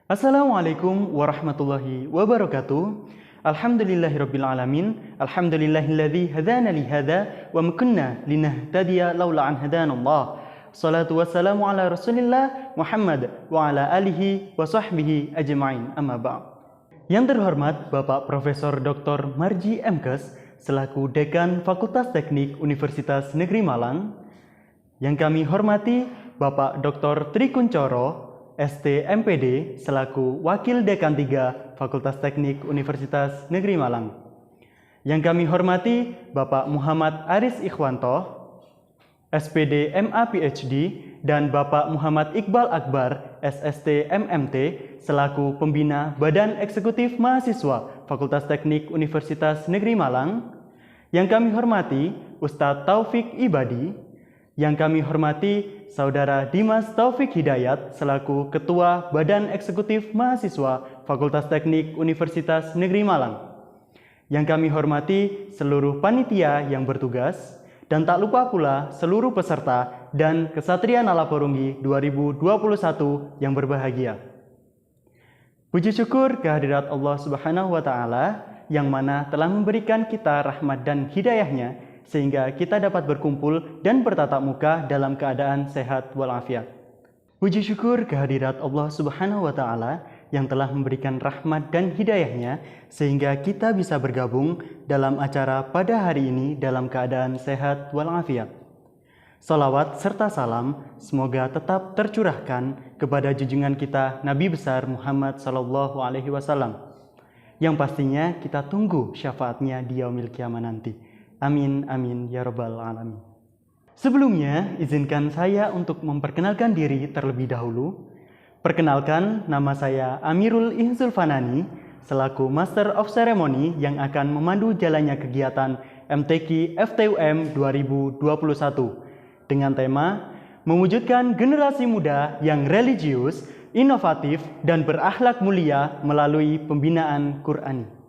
Assalamualaikum warahmatullahi wabarakatuh. Alhamdulillahirabbil alamin. Alhamdulillahilladzi hadana li hadza wa ma kunna linahtadiya laula an hadanallah. Shalatu wassalamu ala Rasulillah Muhammad wa ala alihi wa sahbihi ajma'in. Amma ba'd. Yang terhormat Bapak Profesor Dr. Marji Mkes selaku Dekan Fakultas Teknik Universitas Negeri Malang. Yang kami hormati Bapak Dr. Tri Kuncoro ST MPD selaku Wakil Dekan 3 Fakultas Teknik Universitas Negeri Malang. Yang kami hormati Bapak Muhammad Aris Ikhwanto, SPD MA PhD, dan Bapak Muhammad Iqbal Akbar, SST MMT, selaku Pembina Badan Eksekutif Mahasiswa Fakultas Teknik Universitas Negeri Malang. Yang kami hormati Ustadz Taufik Ibadi. Yang kami hormati Saudara Dimas Taufik Hidayat selaku Ketua Badan Eksekutif Mahasiswa Fakultas Teknik Universitas Negeri Malang. Yang kami hormati seluruh panitia yang bertugas dan tak lupa pula seluruh peserta dan Kesatria Nalaporunggi 2021 yang berbahagia. Puji syukur kehadirat Allah Subhanahu wa taala yang mana telah memberikan kita rahmat dan hidayahnya sehingga kita dapat berkumpul dan bertatap muka dalam keadaan sehat walafiat. Puji syukur kehadirat Allah Subhanahu wa taala yang telah memberikan rahmat dan hidayahnya sehingga kita bisa bergabung dalam acara pada hari ini dalam keadaan sehat walafiat. Salawat serta salam semoga tetap tercurahkan kepada junjungan kita Nabi besar Muhammad sallallahu alaihi wasallam yang pastinya kita tunggu syafaatnya di yaumil kiamah nanti. Amin, amin, ya rabbal alamin. Sebelumnya, izinkan saya untuk memperkenalkan diri terlebih dahulu. Perkenalkan, nama saya Amirul Ihzul Fanani, selaku Master of Ceremony yang akan memandu jalannya kegiatan MTQ FTUM 2021 dengan tema mewujudkan generasi muda yang religius, inovatif, dan berakhlak mulia melalui pembinaan Qur'ani.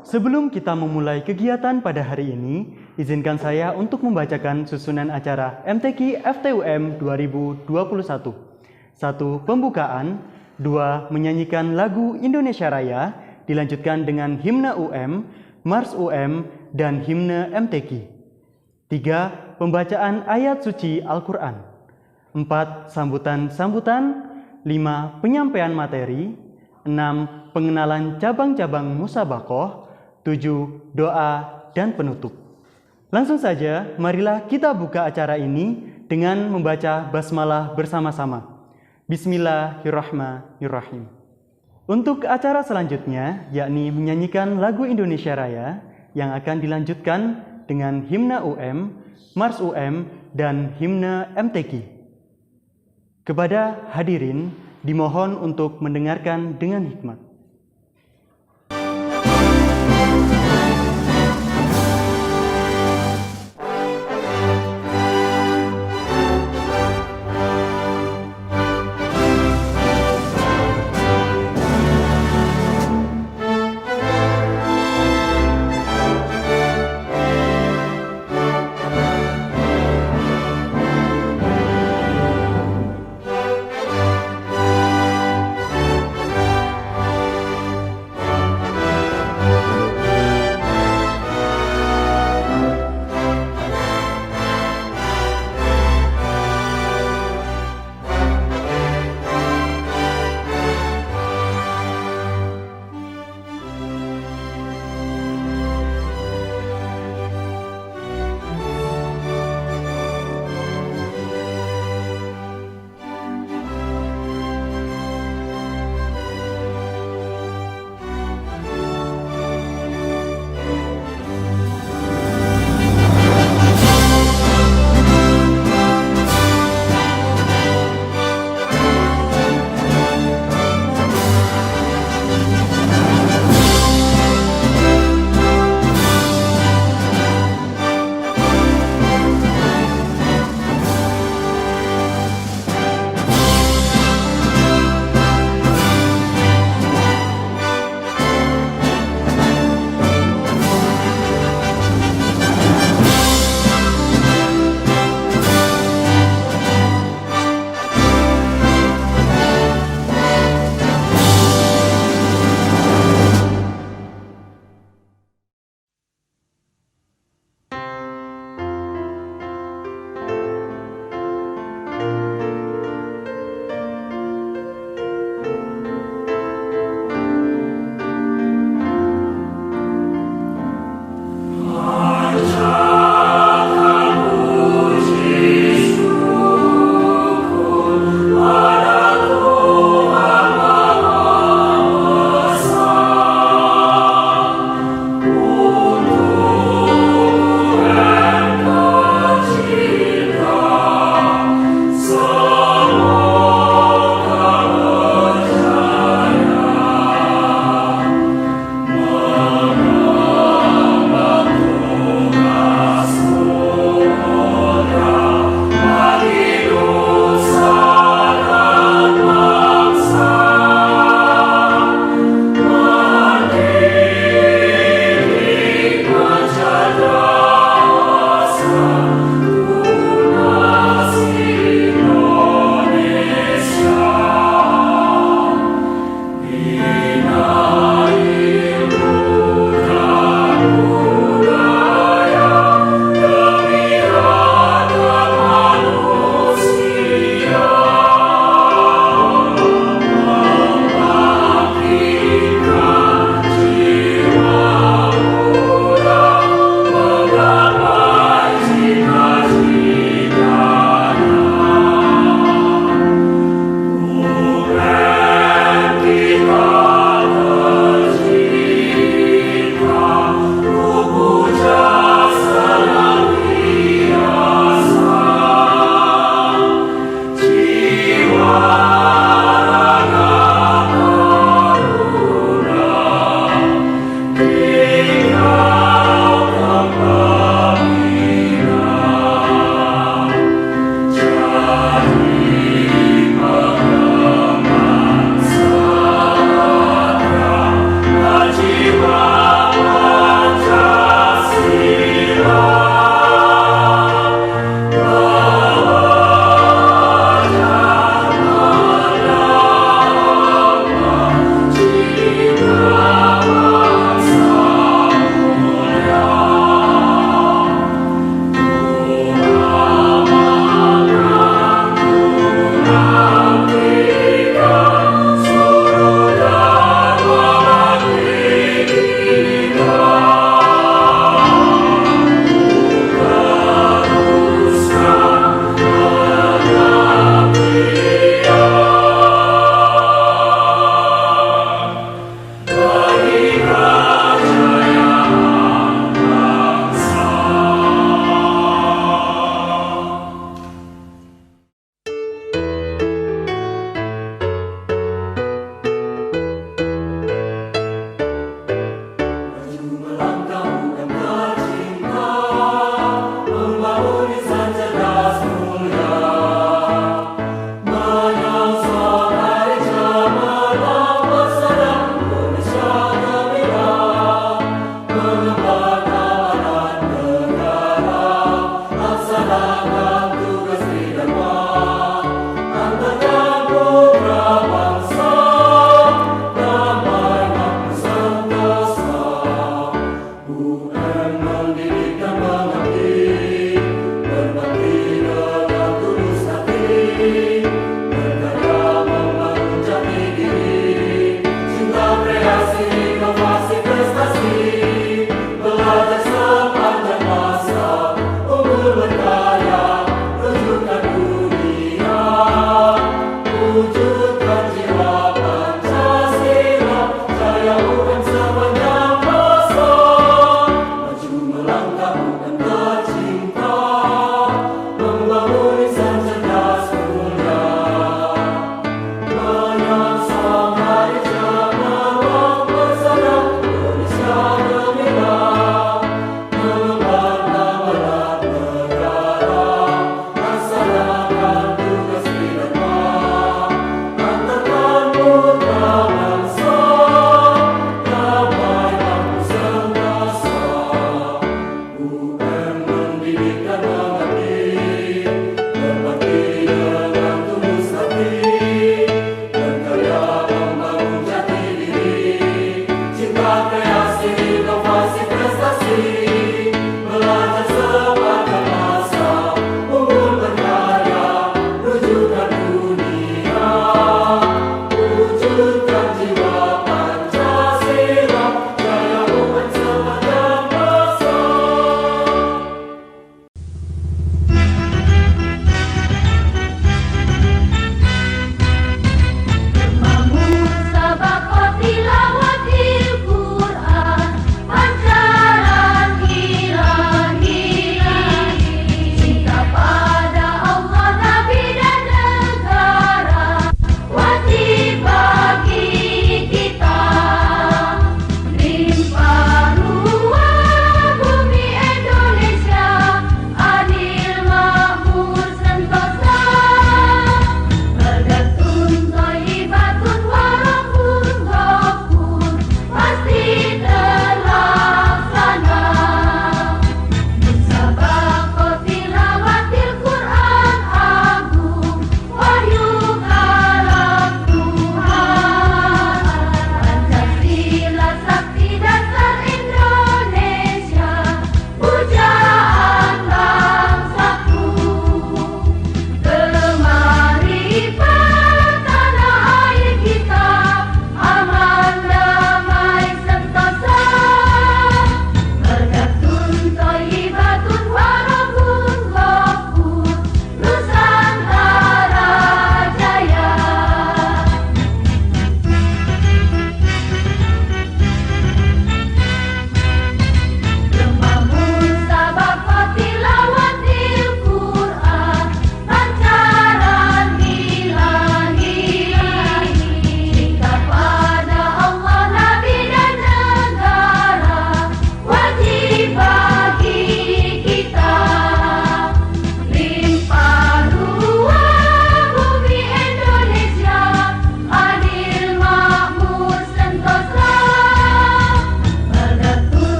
Sebelum kita memulai kegiatan pada hari ini, izinkan saya untuk membacakan susunan acara MTQ FTUM 2021. 1. Pembukaan. 2. Menyanyikan lagu Indonesia Raya, dilanjutkan dengan himne UM, Mars UM, dan himne MTQ. 3. Pembacaan ayat suci Al-Quran. 4. Sambutan-sambutan. 5. Penyampaian materi. 6. Pengenalan cabang-cabang musabakoh. 7. Doa dan penutup. Langsung saja, marilah kita buka acara ini dengan membaca basmalah bersama-sama. Bismillahirrahmanirrahim. Untuk acara selanjutnya, yakni menyanyikan lagu Indonesia Raya yang akan dilanjutkan dengan himne UM, Mars UM, dan himne MTQ. Kepada hadirin, dimohon untuk mendengarkan dengan hikmat.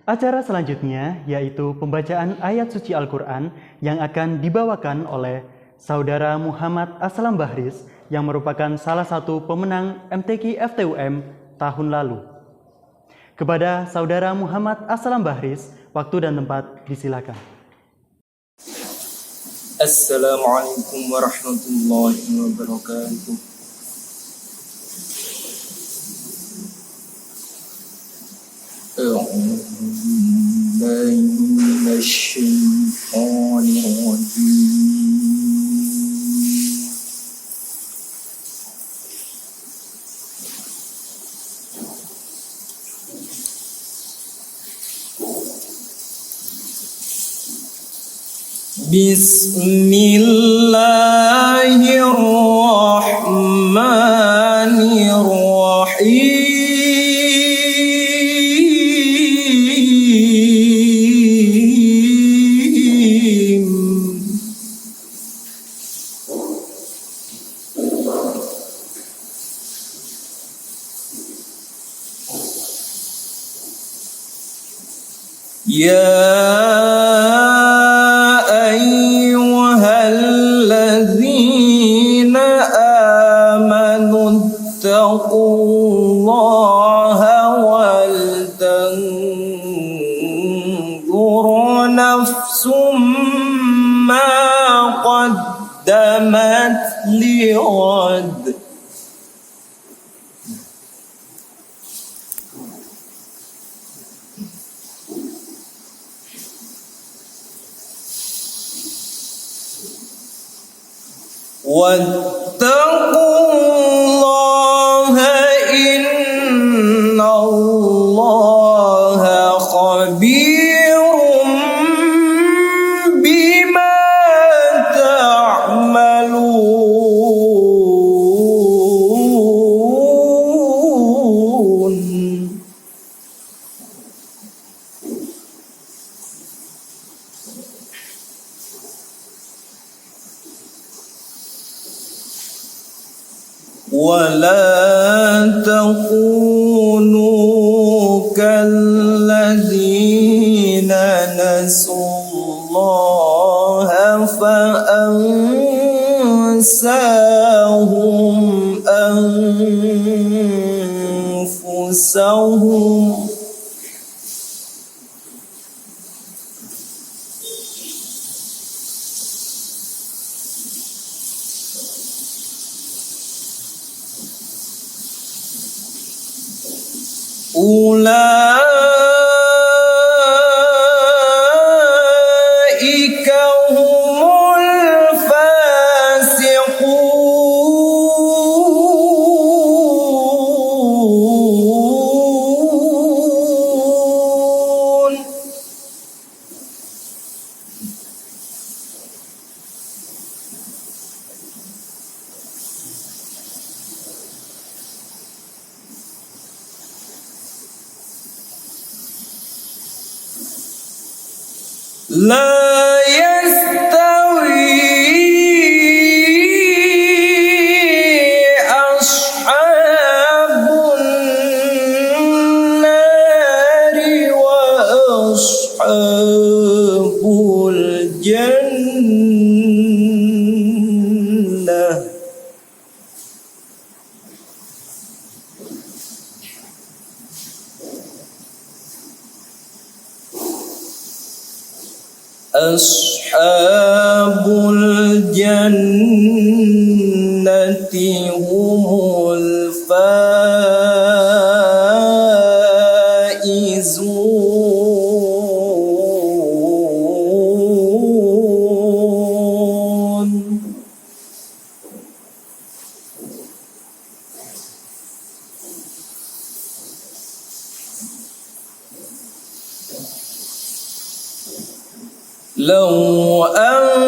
Acara selanjutnya yaitu pembacaan ayat suci Al-Quran yang akan dibawakan oleh Saudara Muhammad Aslam Bahris yang merupakan salah satu pemenang MTQ FTUM tahun lalu. Kepada Saudara Muhammad Aslam Bahris, waktu dan tempat disilakan. Assalamualaikum warahmatullahi wabarakatuh. أعوذ بالله من الشيطان الرجيم بسم الله الرحمن الرحيم يا أيها الذين آمنوا اتقوا الله ولتنظر نفس ما قدمت لغد واتقوا الله إن الله خبير بما تعملون ولا تكونوا كالذين نسوا الله فأنساهم أنفسهم أولئك هم الفاسقون لا يستوي أصحاب النار وأصحاب الجنة أصحاب الجنة هم الفائزون لو أنزلنا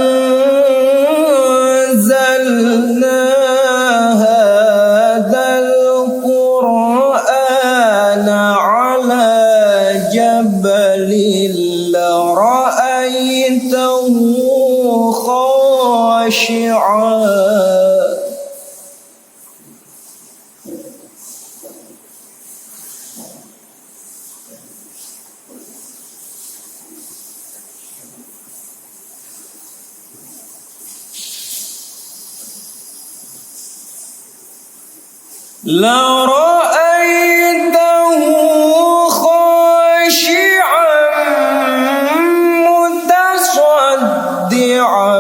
هذا القرآن على جبل لرأيته خاشعا لرأيته خاشعا متصدعا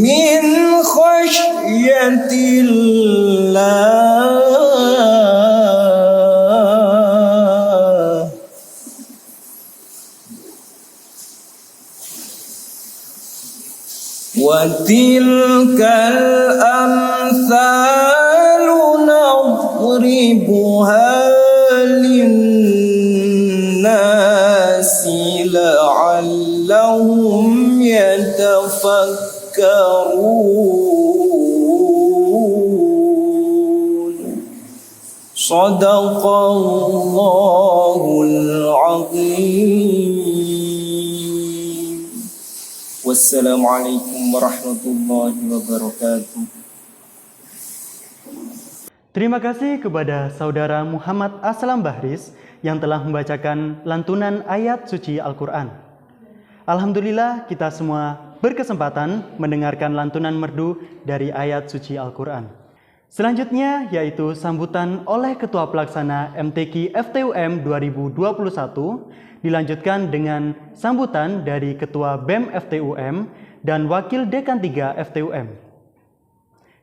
من خشية الله وتلك الأمثال نضربها للناس لعلهم يتفكرون صدق الله العظيم. Wassalamualaikum warahmatullahi wabarakatuh. Terima kasih kepada Saudara Muhammad Aslam Bahris yang telah membacakan lantunan ayat suci Al-Quran. Alhamdulillah kita semua berkesempatan mendengarkan lantunan merdu dari ayat suci Al-Quran. Selanjutnya yaitu sambutan oleh Ketua Pelaksana MTQ FTUM 2021, dilanjutkan dengan sambutan dari Ketua BEM FTUM dan Wakil Dekan 3 FTUM.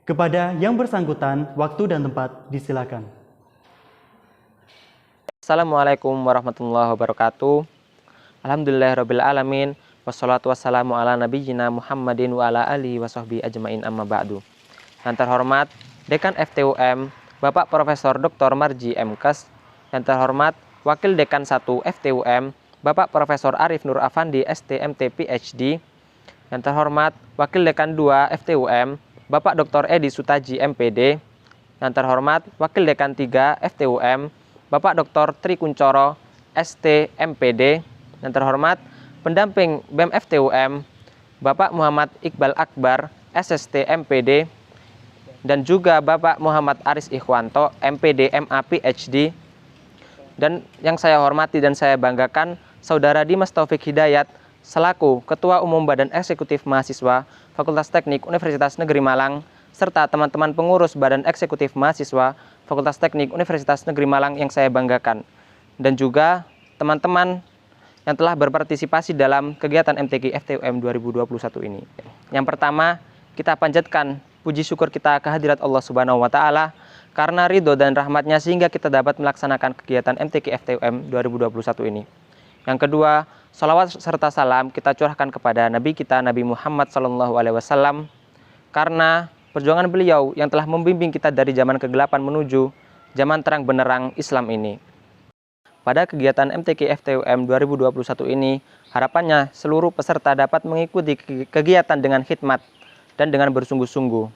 Kepada yang bersangkutan, waktu dan tempat disilakan. Assalamualaikum warahmatullahi wabarakatuh. Alhamdulillahirrabbilalamin. Wassalatu wassalamu ala nabiyyina Muhammadin wa ala alihi wa sahbihi ajmain amma ba'du. Yang terhormat Dekan FTUM, Bapak Profesor Dr. Marji MKes. Yang terhormat Wakil Dekan 1 FTUM, Bapak Profesor Arif Nur Afandi STMT PhD. Yang terhormat Wakil Dekan 2 FTUM, Bapak Dr. Edi Sutaji MPD. Yang terhormat Wakil Dekan 3 FTUM, Bapak Dr. Tri Kuncoro ST MPD. Yang terhormat pendamping BEM FTUM, Bapak Muhammad Iqbal Akbar SST MPD. Dan juga Bapak Muhammad Aris Ikhwanto MPD MA PhD. Dan yang saya hormati dan saya banggakan, Saudara Dimas Taufik Hidayat selaku Ketua Umum Badan Eksekutif Mahasiswa Fakultas Teknik Universitas Negeri Malang, serta teman-teman pengurus Badan Eksekutif Mahasiswa Fakultas Teknik Universitas Negeri Malang yang saya banggakan. Dan juga teman-teman yang telah berpartisipasi dalam kegiatan MTQ FTUM 2021 ini. Yang pertama, kita panjatkan puji syukur kita kehadirat Allah Subhanahu wa Ta'ala karena ridho dan rahmatnya sehingga kita dapat melaksanakan kegiatan MTQ FTUM 2021 ini. Yang kedua, salawat serta salam kita curahkan kepada Nabi kita Nabi Muhammad SAW karena perjuangan beliau yang telah membimbing kita dari zaman kegelapan menuju zaman terang benderang Islam ini. Pada kegiatan MTQ FTUM 2021 ini, harapannya seluruh peserta dapat mengikuti kegiatan dengan khidmat dan dengan bersungguh-sungguh.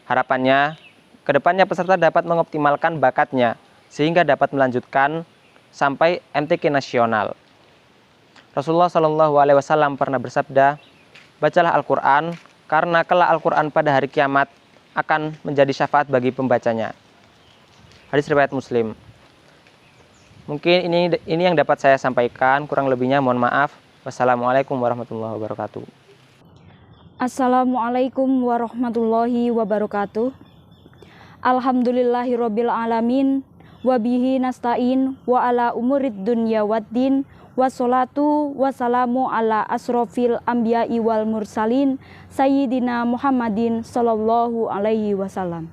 Harapannya, kedepannya peserta dapat mengoptimalkan bakatnya sehingga dapat melanjutkan sampai MTQ nasional. Rasulullah SAW pernah bersabda, bacalah Al-Quran karena kelak Al-Quran pada hari kiamat akan menjadi syafaat bagi pembacanya. Hadis riwayat Muslim. Mungkin ini yang dapat saya sampaikan, kurang lebihnya mohon maaf. Wassalamualaikum warahmatullahi wabarakatuh. Assalamualaikum warahmatullahi wabarakatuh. Alhamdulillahirabbil alamin wa bihi nasta'in wa ala umurid dunya waddin wassalatu wassalamu ala asrofil anbiya'i wal mursalin sayyidina Muhammadin sallallahu alaihi wasallam.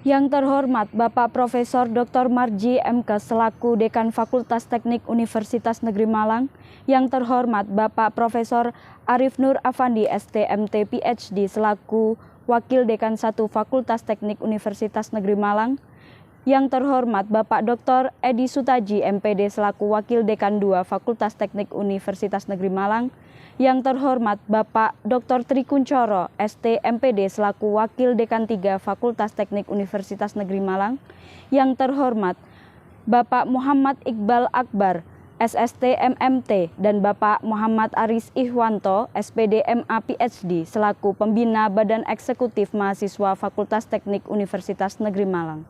Yang terhormat Bapak Profesor Dr. Marji MKes selaku Dekan Fakultas Teknik Universitas Negeri Malang. Yang terhormat Bapak Profesor Arif Nur Afandi STMT PhD selaku Wakil Dekan 1 Fakultas Teknik Universitas Negeri Malang. Yang terhormat Bapak Dr. Edi Sutaji MPD selaku Wakil Dekan 2 Fakultas Teknik Universitas Negeri Malang. Yang terhormat Bapak Dr. Tri Kuncoro ST MPD selaku Wakil Dekan 3 Fakultas Teknik Universitas Negeri Malang. Yang terhormat Bapak Muhammad Iqbal Akbar SST MMT dan Bapak Muhammad Aris Ikhwanto SPD MA PhD selaku Pembina Badan Eksekutif Mahasiswa Fakultas Teknik Universitas Negeri Malang.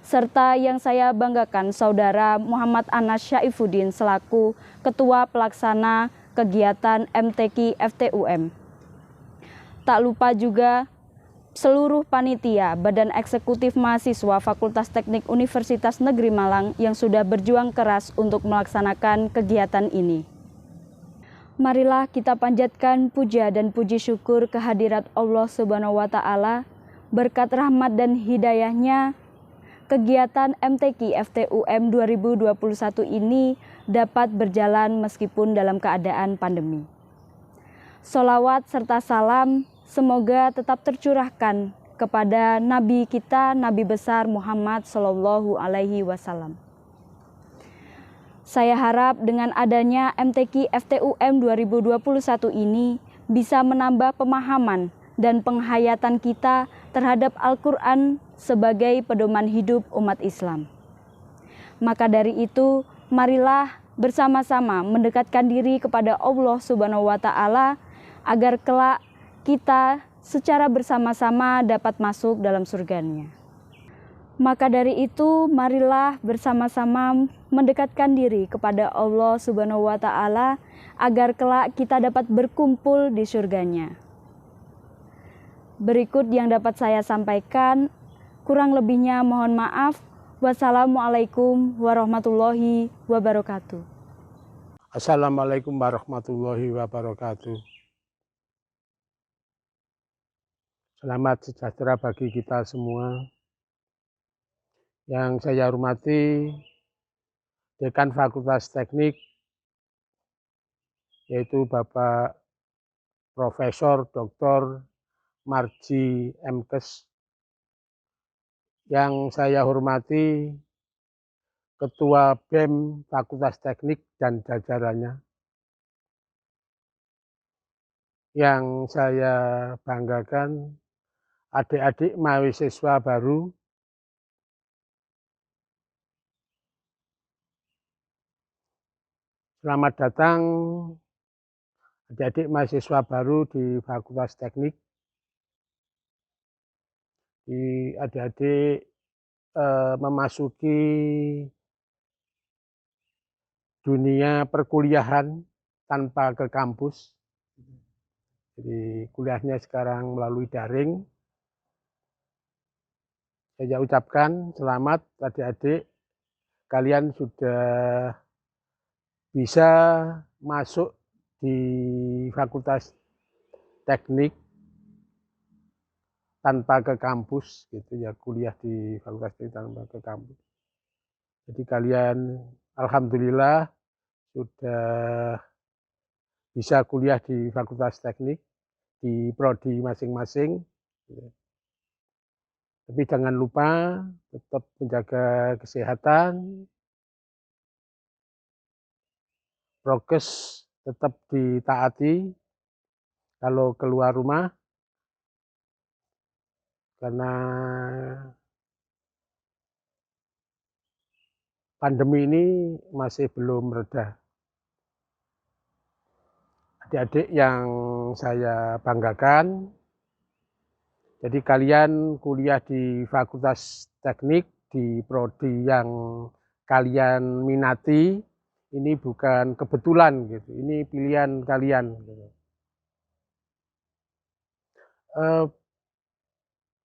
Serta yang saya banggakan Saudara Muhammad Anas Syaifuddin selaku Ketua Pelaksana Kegiatan MTQ FTUM. Tak lupa juga seluruh panitia Badan Eksekutif Mahasiswa Fakultas Teknik Universitas Negeri Malang yang sudah berjuang keras untuk melaksanakan kegiatan ini. Marilah kita panjatkan puja dan puji syukur kehadirat Allah Subhanahu wa Ta'ala, berkat rahmat dan hidayahnya, kegiatan MTQ FTUM 2021 ini dapat berjalan meskipun dalam keadaan pandemi. Sholawat serta salam semoga tetap tercurahkan kepada Nabi kita, Nabi besar Muhammad Sallallahu Alaihi Wasallam. Saya harap dengan adanya MTQ FTUM 2021 ini bisa menambah pemahaman dan penghayatan kita terhadap Al-Quran sebagai pedoman hidup umat Islam. Maka dari itu, marilah bersama-sama mendekatkan diri kepada Allah Subhanahu wa Ta'ala agar kelak kita secara bersama-sama dapat masuk dalam surganya. Maka dari itu, marilah bersama-sama mendekatkan diri kepada Allah Subhanahu wa Ta'ala agar kelak kita dapat berkumpul di surganya. Berikut yang dapat saya sampaikan, kurang lebihnya mohon maaf. Wassalamualaikum warahmatullahi wabarakatuh. Assalamualaikum warahmatullahi wabarakatuh. Selamat sejahtera bagi kita semua. Yang saya hormati Dekan Fakultas Teknik, yaitu Bapak Profesor Dr. Marji MKes. Yang saya hormati Ketua BEM Fakultas Teknik dan jajarannya. Yang saya banggakan adik-adik mahasiswa baru Selamat datang adik-adik mahasiswa baru di Fakultas Teknik. Adik-adik memasuki dunia perkuliahan tanpa ke kampus. Jadi kuliahnya sekarang melalui daring. Saya ucapkan selamat adik-adik, kalian sudah bisa masuk di Fakultas Teknik tanpa ke kampus, gitu ya, kuliah di Fakultas Teknik tanpa ke kampus. Jadi kalian alhamdulillah sudah bisa kuliah di Fakultas Teknik di prodi masing-masing. Tapi jangan lupa tetap menjaga kesehatan, prokes tetap ditaati kalau keluar rumah, karena pandemi ini masih belum reda. Adik-adik yang saya banggakan, jadi kalian kuliah di Fakultas Teknik, di prodi yang kalian minati, ini bukan kebetulan gitu, ini pilihan kalian. Gitu.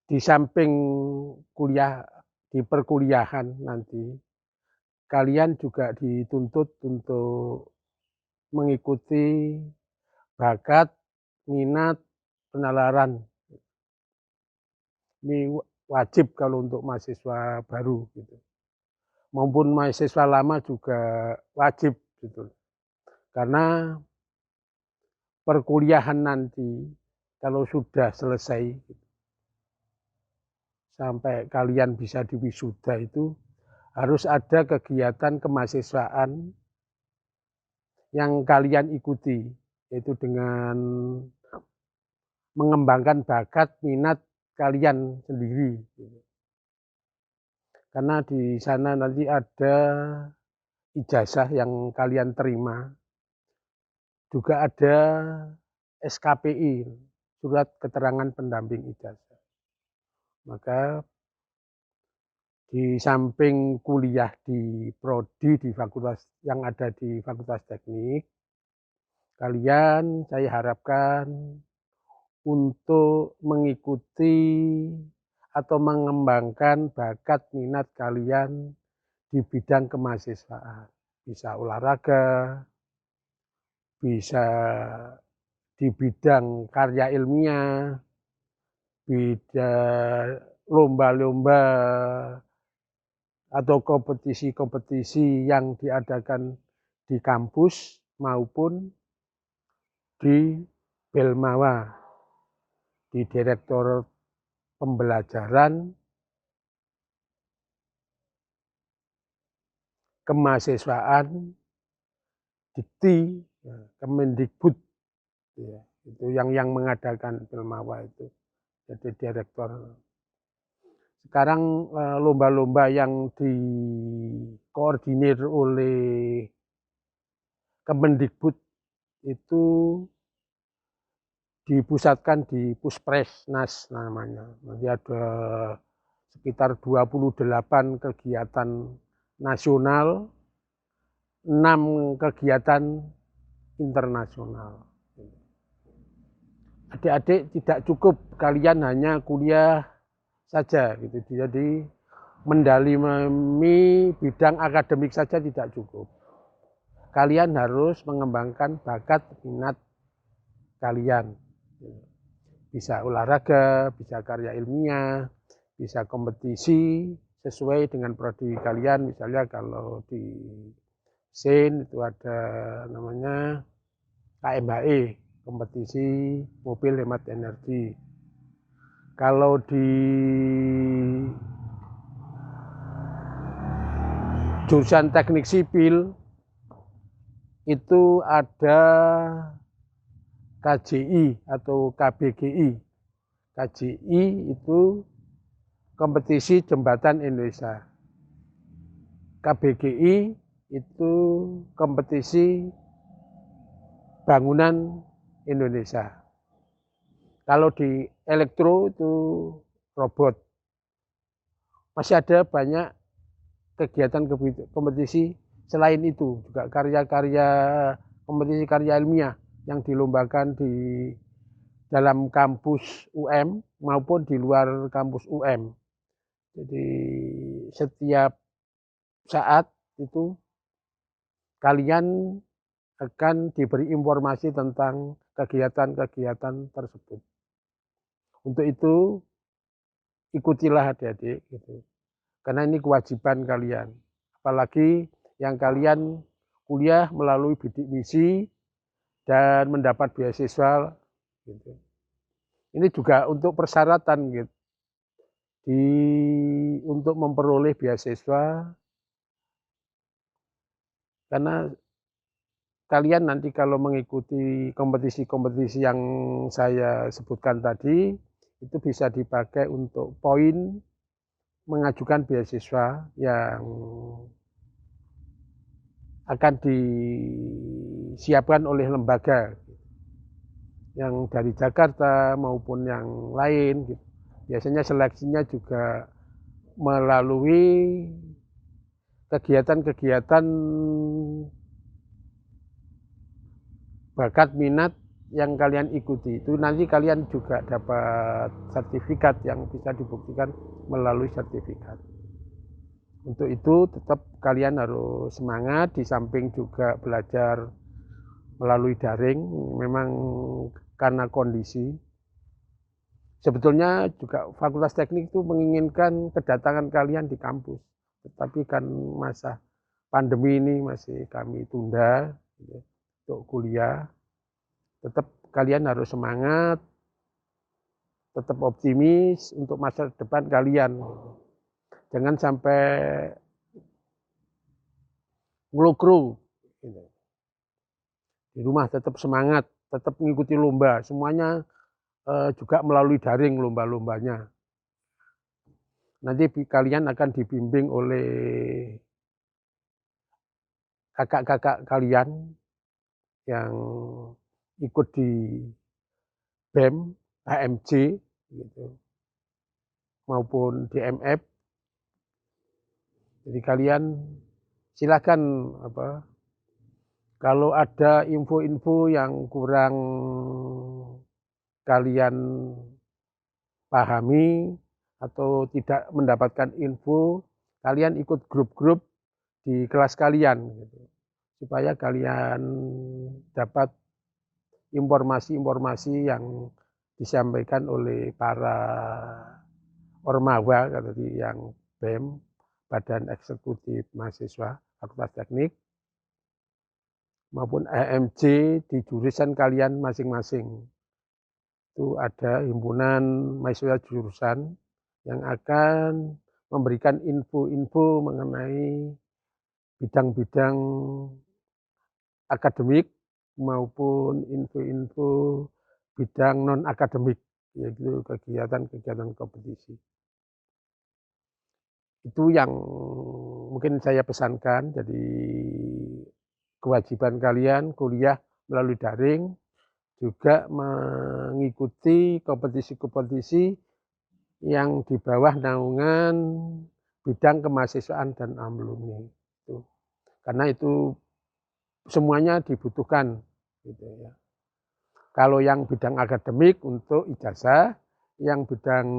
Di samping kuliah di perkuliahan nanti, kalian juga dituntut untuk mengikuti bakat, minat, penalaran. Ini wajib kalau untuk mahasiswa baru gitu. Maupun mahasiswa lama juga wajib gitu. Karena perkuliahan nanti kalau sudah selesai gitu, sampai kalian bisa diwisuda itu harus ada kegiatan kemahasiswaan yang kalian ikuti, yaitu dengan mengembangkan bakat, minat kalian sendiri. Karena di sana nanti ada ijazah yang kalian terima, juga ada SKPI, surat keterangan pendamping ijazah. Maka di samping kuliah di prodi di fakultas yang ada di Fakultas Teknik, kalian saya harapkan untuk mengikuti atau mengembangkan bakat minat kalian di bidang kemahasiswaan. Bisa olahraga, bisa di bidang karya ilmiah, bidang lomba-lomba atau kompetisi-kompetisi yang diadakan di kampus maupun di Belmawa, di Direktorat Pembelajaran Kemahasiswaan Dikti, Kemendikbud, ya, itu yang mengadakan Belmawa itu, jadi direktor. Sekarang lomba-lomba yang dikoordinir oleh Kemendikbud itu dipusatkan di Puspresnas namanya. Nanti ada sekitar 28 kegiatan nasional, 6 kegiatan internasional. Adik-adik tidak cukup kalian hanya kuliah saja gitu. Jadi mendalami bidang akademik saja tidak cukup. Kalian harus mengembangkan bakat minat kalian. Bisa olahraga, bisa karya ilmiah, bisa kompetisi sesuai dengan prodi kalian. Misalnya kalau di SIN itu ada namanya KMHE, kompetisi mobil hemat energi. Kalau di jurusan teknik sipil itu ada KJI atau KBGI. KJI itu kompetisi jembatan Indonesia. KBGI itu kompetisi bangunan Indonesia. Kalau di elektro itu robot. Masih ada banyak kegiatan kompetisi selain itu, juga karya-karya kompetisi karya ilmiah yang dilombakan di dalam kampus UM maupun di luar kampus UM. Jadi setiap saat itu kalian akan diberi informasi tentang kegiatan-kegiatan tersebut. Untuk itu ikutilah adik-adik gitu. Karena ini kewajiban kalian. Apalagi yang kalian kuliah melalui bidik misi dan mendapat beasiswa gitu. Ini juga untuk persyaratan gitu. Untuk memperoleh beasiswa, karena kalian nanti kalau mengikuti kompetisi-kompetisi yang saya sebutkan tadi, itu bisa dipakai untuk poin mengajukan beasiswa yang akan disiapkan oleh lembaga yang dari Jakarta maupun yang lain gitu. Biasanya seleksinya juga melalui kegiatan-kegiatan bakat minat yang kalian ikuti. Itu nanti kalian juga dapat sertifikat yang bisa dibuktikan melalui sertifikat. Untuk itu tetap kalian harus semangat, di samping juga belajar melalui daring, memang karena kondisi. Sebetulnya juga Fakultas Teknik itu menginginkan kedatangan kalian di kampus, tetapi kan masa pandemi ini masih kami tunda gitu, untuk kuliah. Tetap kalian harus semangat, tetap optimis untuk masa depan kalian. Jangan sampai ngelukru. Di rumah tetap semangat, tetap mengikuti lomba. Semuanya juga melalui daring lomba-lombanya. Nanti kalian akan dibimbing oleh kakak-kakak kalian yang ikut di BEM, HMJ, gitu, maupun DMF. Jadi kalian silakan kalau ada info-info yang kurang kalian pahami atau tidak mendapatkan info, kalian ikut grup-grup di kelas kalian gitu, supaya kalian dapat informasi-informasi yang disampaikan oleh para ormawa tadi, yang BEM, Badan Eksekutif Mahasiswa Fakultas Teknik, maupun EMJ di jurusan kalian masing-masing. Itu ada himpunan mahasiswa jurusan yang akan memberikan info-info mengenai bidang-bidang akademik maupun info-info bidang non-akademik, yaitu kegiatan-kegiatan kompetisi. Itu yang mungkin saya pesankan. Jadi kewajiban kalian kuliah melalui daring, juga mengikuti kompetisi-kompetisi yang di bawah naungan bidang kemahasiswaan dan alumni. Karena itu semuanya dibutuhkan gitu ya. Kalau yang bidang akademik untuk ijazah, yang bidang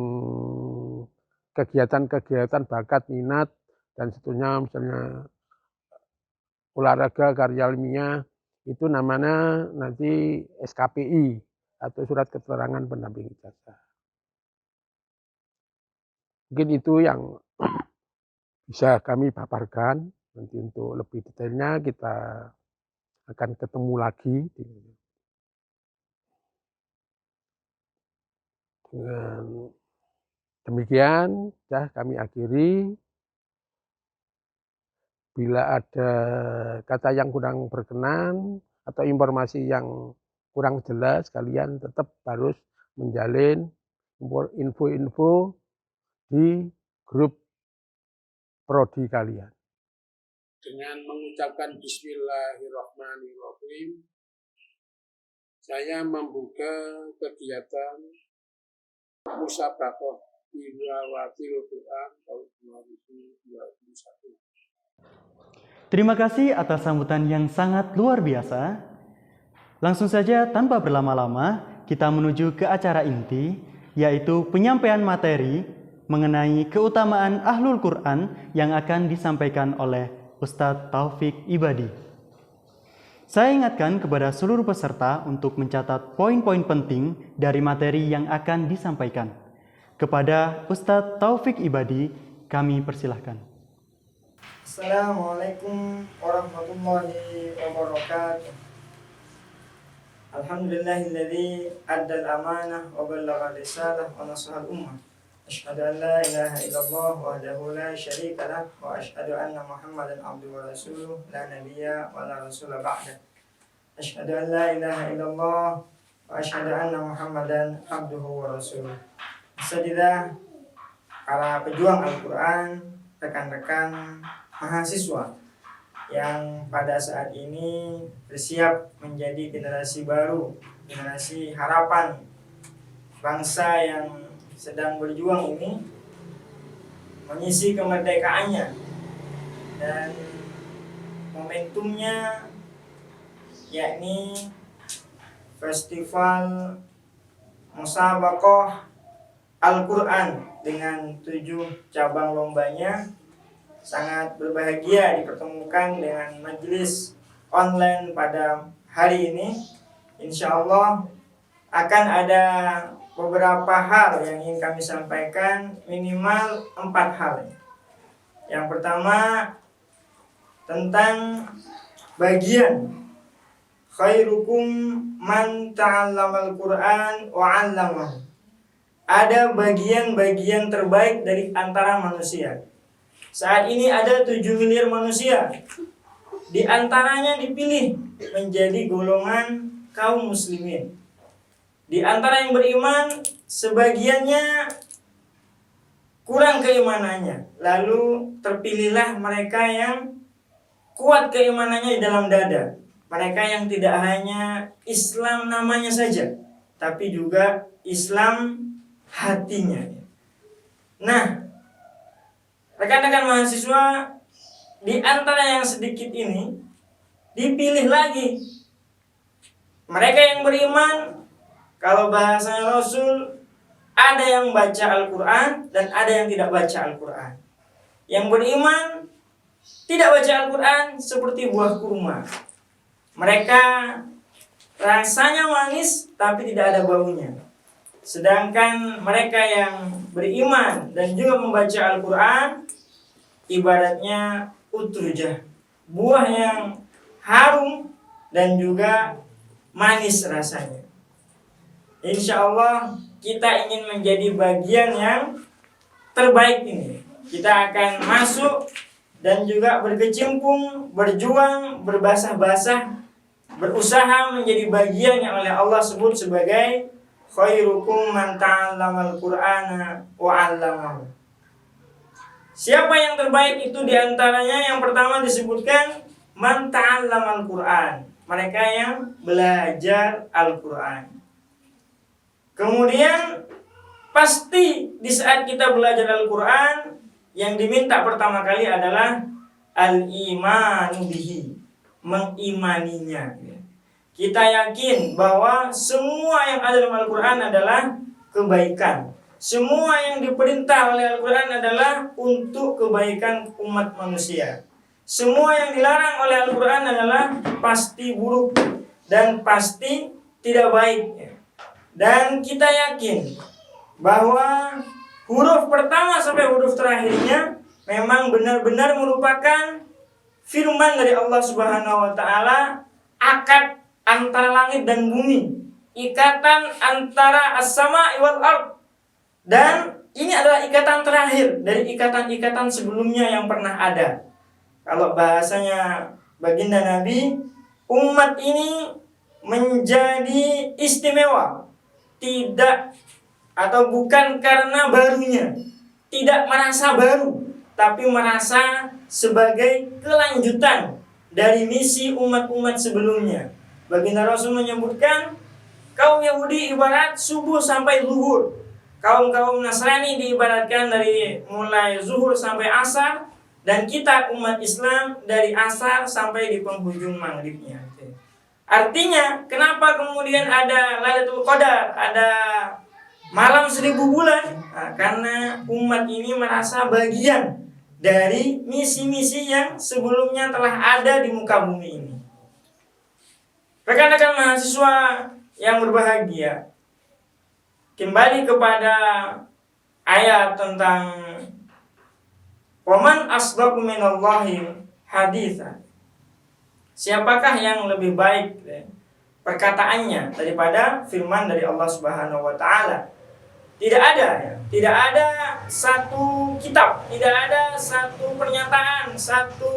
kegiatan-kegiatan bakat, minat, dan seterusnya, misalnya olahraga, karya ilmiah, itu namanya nanti SKPI atau surat keterangan pendamping ijazah. Mungkin itu yang bisa kami paparkan. Nanti untuk lebih detailnya kita akan ketemu lagi. Dengan demikian, ya kami akhiri. Bila ada kata yang kurang berkenan atau informasi yang kurang jelas, kalian tetap harus menjalin info-info di grup prodi kalian. Dengan mengucapkan Bismillahirrahmanirrahim, saya membuka kegiatan Musabaqah Tilawatil Quran tahun 2021. Terima kasih atas sambutan yang sangat luar biasa. Langsung saja tanpa berlama-lama, kita menuju ke acara inti, yaitu penyampaian materi mengenai keutamaan Ahlul Quran yang akan disampaikan oleh Ustadz Taufik Ibadi. Saya ingatkan kepada seluruh peserta untuk mencatat poin-poin penting dari materi yang akan disampaikan. Kepada Ustadz Taufik Ibadi, kami persilahkan. Assalamualaikum warahmatullahi wabarakatuh. Alhamdulillahilladzi addal amanah wa ballagha risalah wa nasahal ummah. Asyhadu an la ilaha illallah wahdahu la syarika lah wa asyhadu anna Muhammadan abduhu wa rasuluh la nabiyya wa la rasula ba'da. Asyhadu an la ilaha illallah wa asyhadu anna Muhammadan abduhu wa rasuluh. Sadidah para pejuang Al-Qur'an, rekan-rekan mahasiswa yang pada saat ini bersiap menjadi generasi baru, generasi harapan bangsa yang sedang berjuang ini mengisi kemerdekaannya, dan momentumnya yakni Festival Musabaqah Al-Quran dengan 7 cabang lombanya. Sangat berbahagia dipertemukan dengan majelis online pada hari ini. Insya Allah akan ada beberapa hal yang ingin kami sampaikan, minimal 4 hal. Yang pertama tentang bagian khairukum man ta'allamal Qur'an wa 'allamahu. Ada bagian-bagian terbaik dari antara manusia. Saat ini ada 7 miliar manusia. Di antaranya dipilih menjadi golongan kaum muslimin. Di antara yang beriman, sebagiannya kurang keimanannya. Lalu terpilihlah mereka yang kuat keimanannya di dalam dada. Mereka yang tidak hanya Islam namanya saja, tapi juga Islam hatinya. Nah, rekan-rekan mahasiswa, di antara yang sedikit ini dipilih lagi mereka yang beriman Kalau bahasanya Rasul, ada yang baca Al-Quran dan ada yang tidak baca Al-Quran. Yang beriman tidak baca Al-Quran seperti buah kurma. Mereka rasanya manis tapi tidak ada baunya. Sedangkan mereka yang beriman dan juga membaca Al-Quran, ibaratnya utrujah, buah yang harum dan juga manis rasanya. Insya Allah kita ingin menjadi bagian yang terbaik ini. Kita akan masuk dan juga berkecimpung, berjuang, berbasah-basah, berusaha menjadi bagian yang oleh Allah sebut sebagai khairukum man ta'allamal Qur'ana wa 'allamahu. Siapa yang terbaik itu diantaranya yang pertama disebutkan man ta'allamal Qur'an, mereka yang belajar Al-Quran. Kemudian pasti di saat kita belajar Al-Quran, yang diminta pertama kali adalah al-imanu bihi, mengimaninya. Kita yakin bahwa semua yang ada dalam Al-Quran adalah kebaikan. Semua yang diperintah oleh Al-Quran adalah untuk kebaikan umat manusia. Semua yang dilarang oleh Al-Quran adalah pasti buruk dan pasti tidak baik. Dan kita yakin bahwa huruf pertama sampai huruf terakhirnya memang benar-benar merupakan firman dari Allah Subhanahu wa taala, akad antara langit dan bumi, ikatan antara as-sama wal ard. Dan ini adalah ikatan terakhir dari ikatan-ikatan sebelumnya yang pernah ada. Kalau bahasanya baginda Nabi, umat ini menjadi istimewa, tidak atau bukan karena barunya, tidak merasa baru, tapi merasa sebagai kelanjutan dari misi umat-umat sebelumnya. Baginda Rasul menyebutkan kaum Yahudi ibarat subuh sampai zuhur, kaum Nasrani diibaratkan dari mulai zuhur sampai asar, dan kita umat Islam dari asar sampai di penghujung maghribnya. Artinya, kenapa kemudian ada Lailatul Qadar, ada malam 1000 bulan? Nah, karena umat ini merasa bagian dari misi-misi yang sebelumnya telah ada di muka bumi ini. Rekan-rekan mahasiswa yang berbahagia, kembali kepada ayat tentang waman asdaqu minallahi haditsan. Siapakah yang lebih baik perkataannya daripada firman dari Allah Subhanahu wa taala? Tidak ada satu kitab, tidak ada satu pernyataan, satu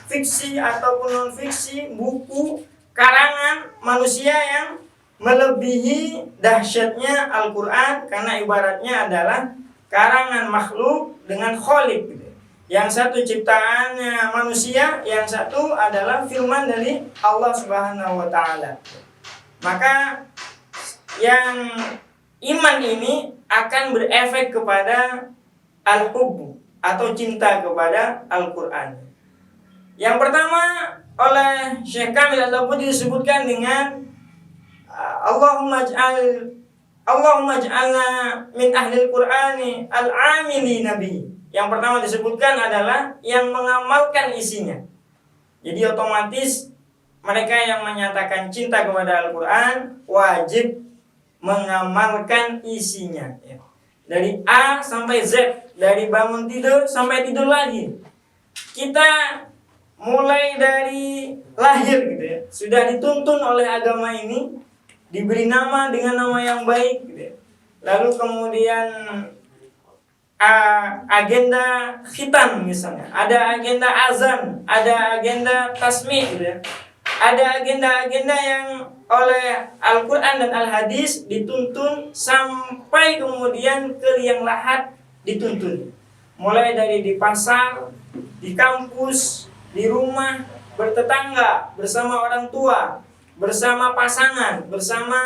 fiksi ataupun non fiksi, buku karangan manusia yang melebihi dahsyatnya Al-Qur'an, karena ibaratnya adalah karangan makhluk dengan khaliq. Yang satu ciptaannya manusia, yang satu adalah firman dari Allah Subhanahu wa taala. Maka yang iman ini akan berefek kepada al-hubbu atau cinta kepada Al-Qur'an. Yang pertama oleh Syekh Kamil Al-Labudi disebutkan dengan Allahumma ij'alna min ahlil Qur'ani al-amili nabi. Yang pertama disebutkan adalah yang mengamalkan isinya. Jadi otomatis mereka yang menyatakan cinta kepada Al-Quran wajib mengamalkan isinya. Dari A sampai Z, dari bangun tidur sampai tidur lagi. Kita mulai dari lahir gitu ya, sudah dituntun oleh agama ini, diberi nama dengan nama yang baik gitu ya. Lalu kemudian agenda khitam misalnya, ada agenda azan, ada agenda tasmi' gitu ya. Ada agenda-agenda yang oleh Al-Quran dan Al-Hadis dituntun sampai kemudian ke liang lahat dituntun. Mulai dari di pasar, di kampus, di rumah, bertetangga, bersama orang tua, bersama pasangan, bersama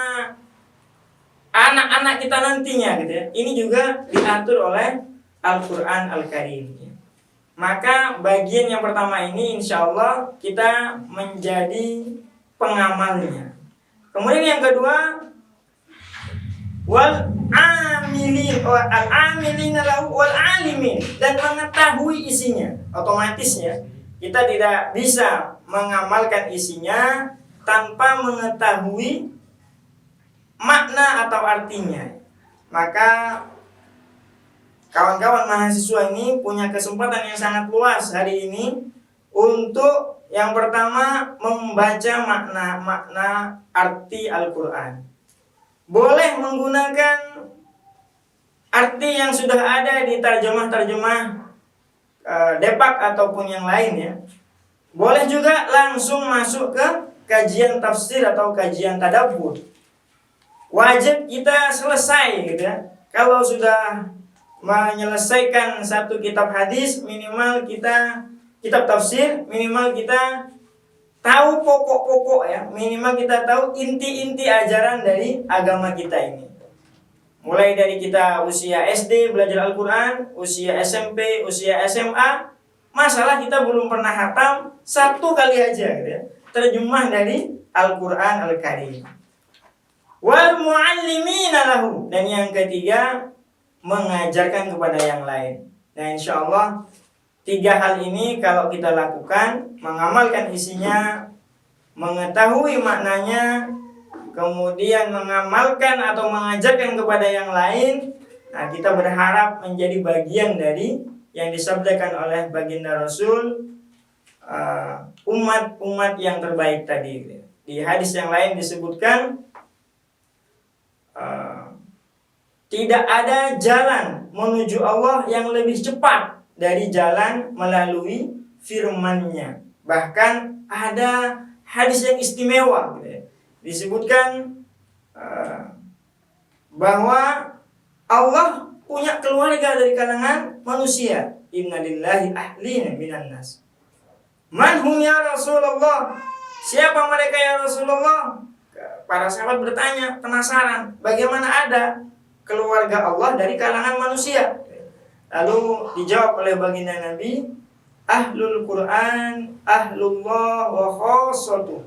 anak-anak kita nantinya gitu ya. Ini juga diatur oleh Al-Quran Al-Karim. Maka bagian yang pertama ini insya Allah kita menjadi pengamalnya. Kemudian yang kedua, wal amilina lahu wal alimin, dan mengetahui isinya. Otomatisnya kita tidak bisa mengamalkan isinya tanpa mengetahui makna atau artinya. Maka kawan-kawan mahasiswa ini punya kesempatan yang sangat luas hari ini untuk yang pertama membaca makna arti Al-Quran. Boleh menggunakan arti yang sudah ada di terjemah-terjemah Depak ataupun yang lain ya. Boleh juga langsung masuk ke kajian tafsir atau kajian tadabbur. Wajib kita selesai gitu ya. Kalau sudah menyelesaikan satu kitab hadis, minimal kita kitab tafsir, minimal kita tahu pokok-pokok ya, minimal kita tahu inti-inti ajaran dari agama kita ini. Mulai dari kita usia SD belajar Al-Quran, usia SMP, usia SMA, masalah kita belum pernah hatam satu kali aja gitu ya, terjemah dari Al-Quran Al-Karim. Wal muallimina lahu, dan yang ketiga mengajarkan kepada yang lain. Nah, insya Allah 3 hal ini kalau kita lakukan, mengamalkan isinya, mengetahui maknanya, kemudian mengamalkan atau mengajarkan kepada yang lain, nah kita berharap menjadi bagian dari yang disabdakan oleh baginda Rasul, umat-umat yang terbaik tadi. Di hadis yang lain disebutkan, tidak ada jalan menuju Allah yang lebih cepat dari jalan melalui firman-Nya. Bahkan ada hadis yang istimewa gitu ya. Disebutkan bahwa Allah punya keluarga dari kalangan manusia. Inna lillahi ahlina minan nas. Man hum ya Rasulullah? Siapa mereka ya Rasulullah? Para sahabat bertanya, penasaran, bagaimana ada keluarga Allah dari kalangan manusia? Lalu dijawab oleh baginda Nabi, Ahlul Quran, Ahlullah wa khassatuh.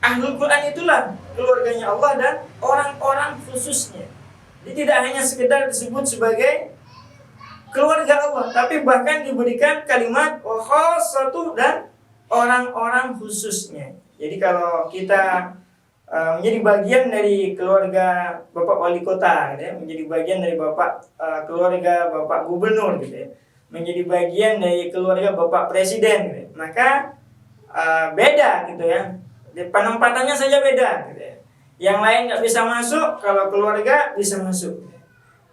Ahlul Quran itulah keluarganya Allah dan orang-orang khususnya. Jadi tidak hanya sekedar disebut sebagai keluarga Allah, tapi bahkan diberikan kalimat wa khassatuh dan orang-orang khususnya. Jadi kalau kita menjadi bagian dari keluarga Bapak Wali Kota, gitu ya, menjadi bagian dari keluarga Bapak Gubernur, gitu ya, menjadi bagian dari keluarga Bapak Presiden, gitu ya, maka beda gitu ya, penempatannya saja beda, gitu ya. Yang lain nggak bisa masuk, kalau keluarga bisa masuk.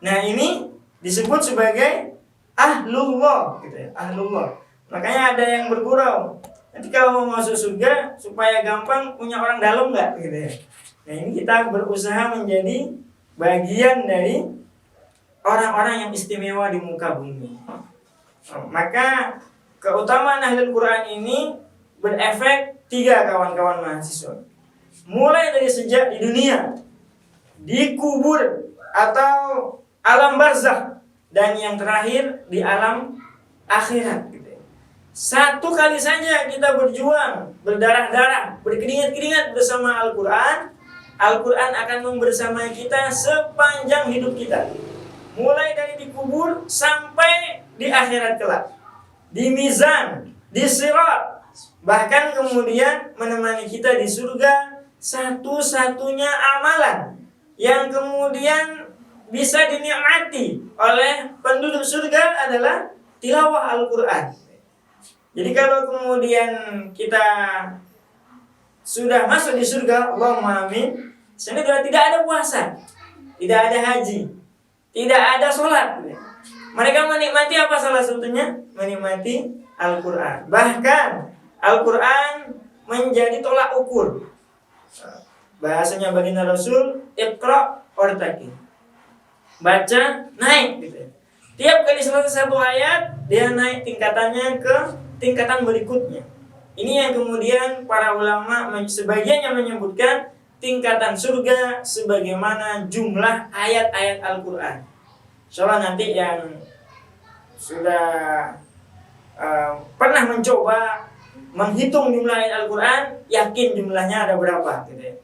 Nah ini disebut sebagai ahlullah, gitu ya, ahlullah. Makanya ada yang bergurau, nanti kalau mau masuk surga supaya gampang punya orang dalam nggak, gitu ya. Nah ini kita berusaha menjadi bagian dari orang-orang yang istimewa di muka bumi. Maka keutamaan Ahlul Quran ini berefek 3 kawan-kawan mahasiswa. Mulai dari sejak di dunia, di kubur atau alam barzakh, dan yang terakhir di alam akhirat. Satu kali saja kita berjuang, berdarah-darah, berkeringat-keringat bersama Al-Quran, Al-Quran akan membersamai kita sepanjang hidup kita. Mulai dari di kubur sampai di akhirat kelak. Di mizan, di sirat, bahkan kemudian menemani kita di surga. Satu-satunya amalan yang kemudian bisa dinikmati oleh penduduk surga adalah tilawah Al-Quran. Jadi kalau kemudian kita sudah masuk di surga, Allahumma amin, sebenarnya tidak ada puasa, tidak ada haji, tidak ada sholat. Mereka menikmati apa salah satunya? Menikmati Al-Quran. Bahkan Al-Quran menjadi tolak ukur. Bahasanya baginda Rasul, Iqra wartaqi. Baca, naik gitu. Tiap kali selesai satu ayat, dia naik tingkatannya ke tingkatan berikutnya. Ini yang kemudian para ulama sebagian yang menyebutkan tingkatan surga sebagaimana jumlah ayat-ayat Al-Quran. Insyaallah nanti yang sudah pernah mencoba menghitung jumlah ayat Al-Quran, yakin jumlahnya ada berapa gitu ya.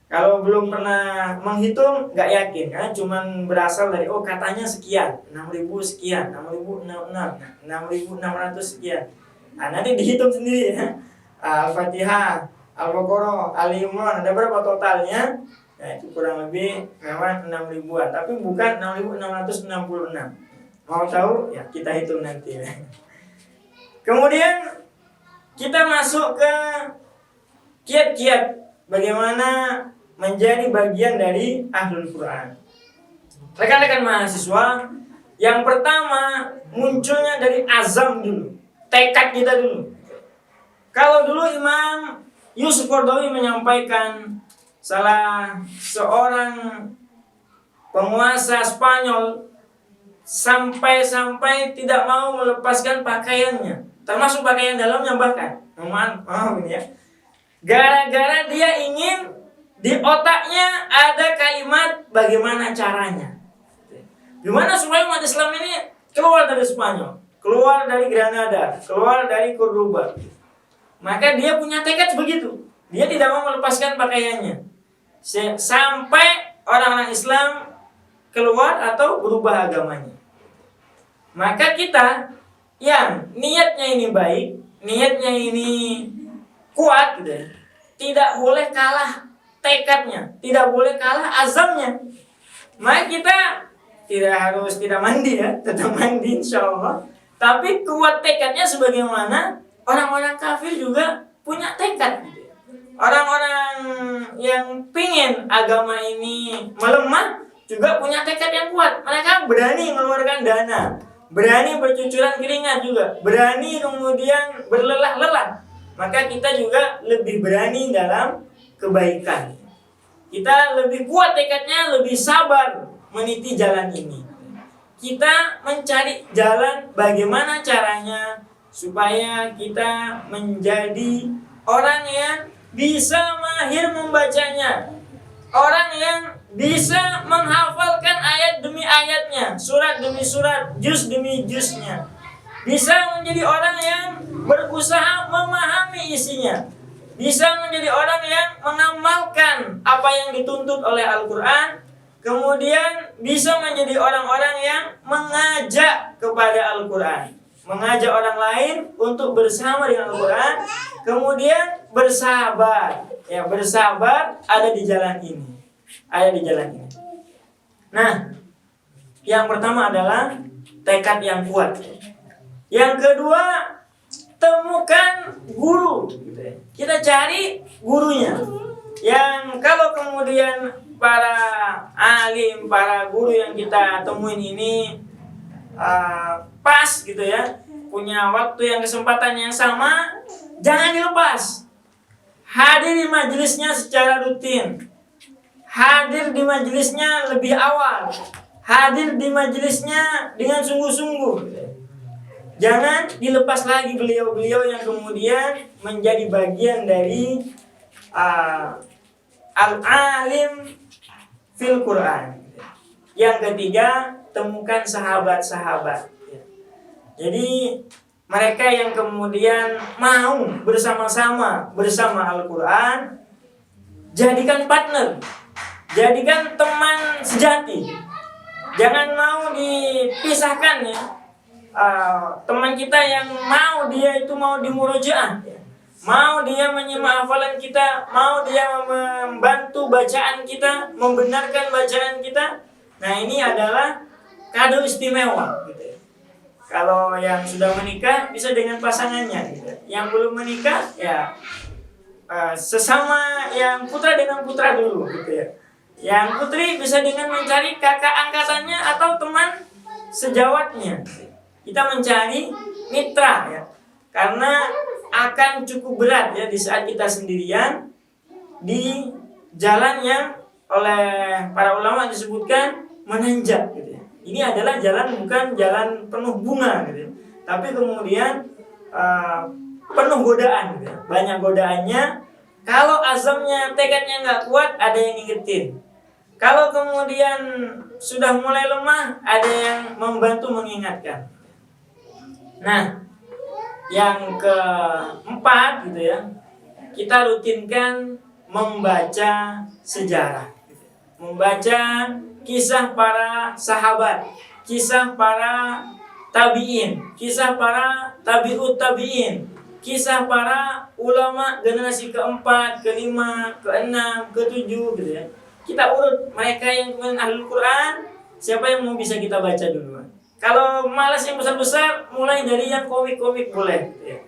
Kalau belum pernah menghitung, nggak yakin, karena cuman berasal dari katanya sekian, 6.000 sekian, 6.006 sekian. Nah, nanti dihitung sendiri ya. Al-Fatihah, Al-Baqarah, Ali Imran, ada berapa totalnya? Nah, itu kurang lebih memang 6.000-an, tapi bukan 6.666. Mau tahu? Ya, kita hitung nanti ya. Kemudian kita masuk ke kiat-kiat bagaimana menjadi bagian dari Ahlul Quran. Rekan-rekan mahasiswa, yang pertama munculnya dari azam dulu, tekad kita dulu. Kalau dulu Imam Yusuf Qaradawi menyampaikan, salah seorang penguasa Spanyol sampai-sampai tidak mau melepaskan pakaiannya, termasuk pakaian dalamnya bahkan. Mohon ya. Gara-gara dia ingin di otaknya ada kalimat bagaimana caranya. Gimana supaya umat Islam ini keluar dari Spanyol, keluar dari Granada, keluar dari Cordoba. Maka dia punya tekad begitu. Dia tidak mau melepaskan pakaiannya sampai orang-orang Islam keluar atau berubah agamanya. Maka kita yang niatnya ini baik, niatnya ini kuat gitu ya, tidak boleh kalah tekadnya, tidak boleh kalah azamnya. Maka kita tidak mandi ya, tetap mandi insyaallah. Tapi kuat tekadnya sebagaimana orang-orang kafir juga punya tekad. Orang-orang yang pingin agama ini melemah juga punya tekad yang kuat. Mereka berani mengeluarkan dana, berani bercucuran keringat juga, berani kemudian berlelah-lelah. Maka kita juga lebih berani dalam kebaikan. Kita lebih kuat tekadnya, lebih sabar meniti jalan ini. Kita mencari jalan bagaimana caranya supaya kita menjadi orang yang bisa mahir membacanya, orang yang bisa menghafalkan ayat demi ayatnya, surat demi surat, juz demi juznya, bisa menjadi orang yang berusaha memahami isinya, bisa menjadi orang yang mengamalkan apa yang dituntut oleh Al-Quran, kemudian bisa menjadi orang-orang yang mengajak kepada Al-Quran, mengajak orang lain untuk bersama dengan Al-Quran, kemudian bersabar. Ya, bersabar ada di jalan ini. Ada di jalan ini. Nah, yang pertama adalah tekad yang kuat. Yang kedua, temukan guru. Kita cari gurunya. Yang kalau kemudian para alim, para guru yang kita temuin ini pas gitu ya, punya waktu yang kesempatan yang sama, jangan dilepas. Hadir di majelisnya secara rutin, hadir di majelisnya lebih awal, hadir di majelisnya dengan sungguh-sungguh. Jangan dilepas lagi beliau-beliau yang kemudian menjadi bagian dari al-alim fil Quran. Yang ketiga, temukan sahabat-sahabat. Jadi mereka yang kemudian mau bersama-sama bersama Al-Quran, jadikan partner, jadikan teman sejati. Jangan mau dipisahkan ya. Teman kita yang dia itu mau di murojaah, mau dia menyimak hafalan kita, mau dia membantu bacaan kita, membenarkan bacaan kita. Nah, ini adalah kado istimewa gitu ya. Kalau yang sudah menikah bisa dengan pasangannya gitu. Yang belum menikah ya sesama yang putra dengan putra dulu gitu ya. Yang putri bisa dengan mencari kakak angkatannya atau teman sejawatnya. Kita mencari mitra ya. Karena akan cukup berat ya di saat kita sendirian di jalan yang oleh para ulama disebutkan menanjak gitu ya. Ini adalah jalan bukan jalan penuh bunga gitu ya. Tapi kemudian penuh godaan gitu ya. Banyak godaannya. Kalau azamnya, tekadnya nggak kuat, ada yang ngingetin. Kalau kemudian sudah mulai lemah, ada yang membantu mengingatkan. Nah, yang keempat gitu ya, kita rutinkan membaca sejarah, membaca kisah para sahabat, kisah para tabi'in, kisah para tabi'ut tabi'in, kisah para ulama generasi keempat, kelima, keenam, ketujuh gitu ya. Kita urut mereka yang kemudian ahlul Quran, siapa yang mau bisa kita baca duluan. Kalau malas yang besar-besar, mulai dari yang komik-komik boleh gitu ya.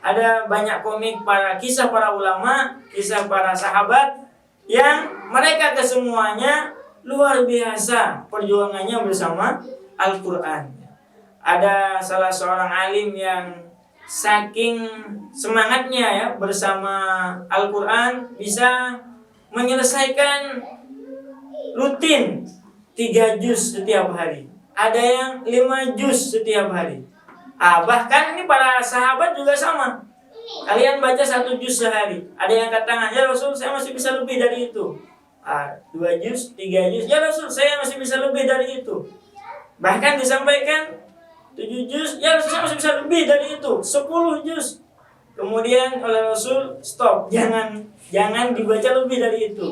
Ada banyak komik kisah para ulama, kisah para sahabat yang mereka kesemuanya luar biasa perjuangannya bersama Al-Quran. Ada salah seorang alim yang saking semangatnya ya bersama Al-Quran bisa menyelesaikan rutin 3 juz setiap hari. Ada yang 5 juz setiap hari. Bahkan ini para sahabat juga sama. Kalian baca 1 juz sehari. Ada yang katakan, ya Rasul saya masih bisa lebih dari itu. 2 juz, 3 juz, ya Rasul saya masih bisa lebih dari itu. Bahkan disampaikan 7 juz, ya Rasul saya masih bisa lebih dari itu. 10 juz. Kemudian oleh Rasul, stop, jangan dibaca lebih dari itu.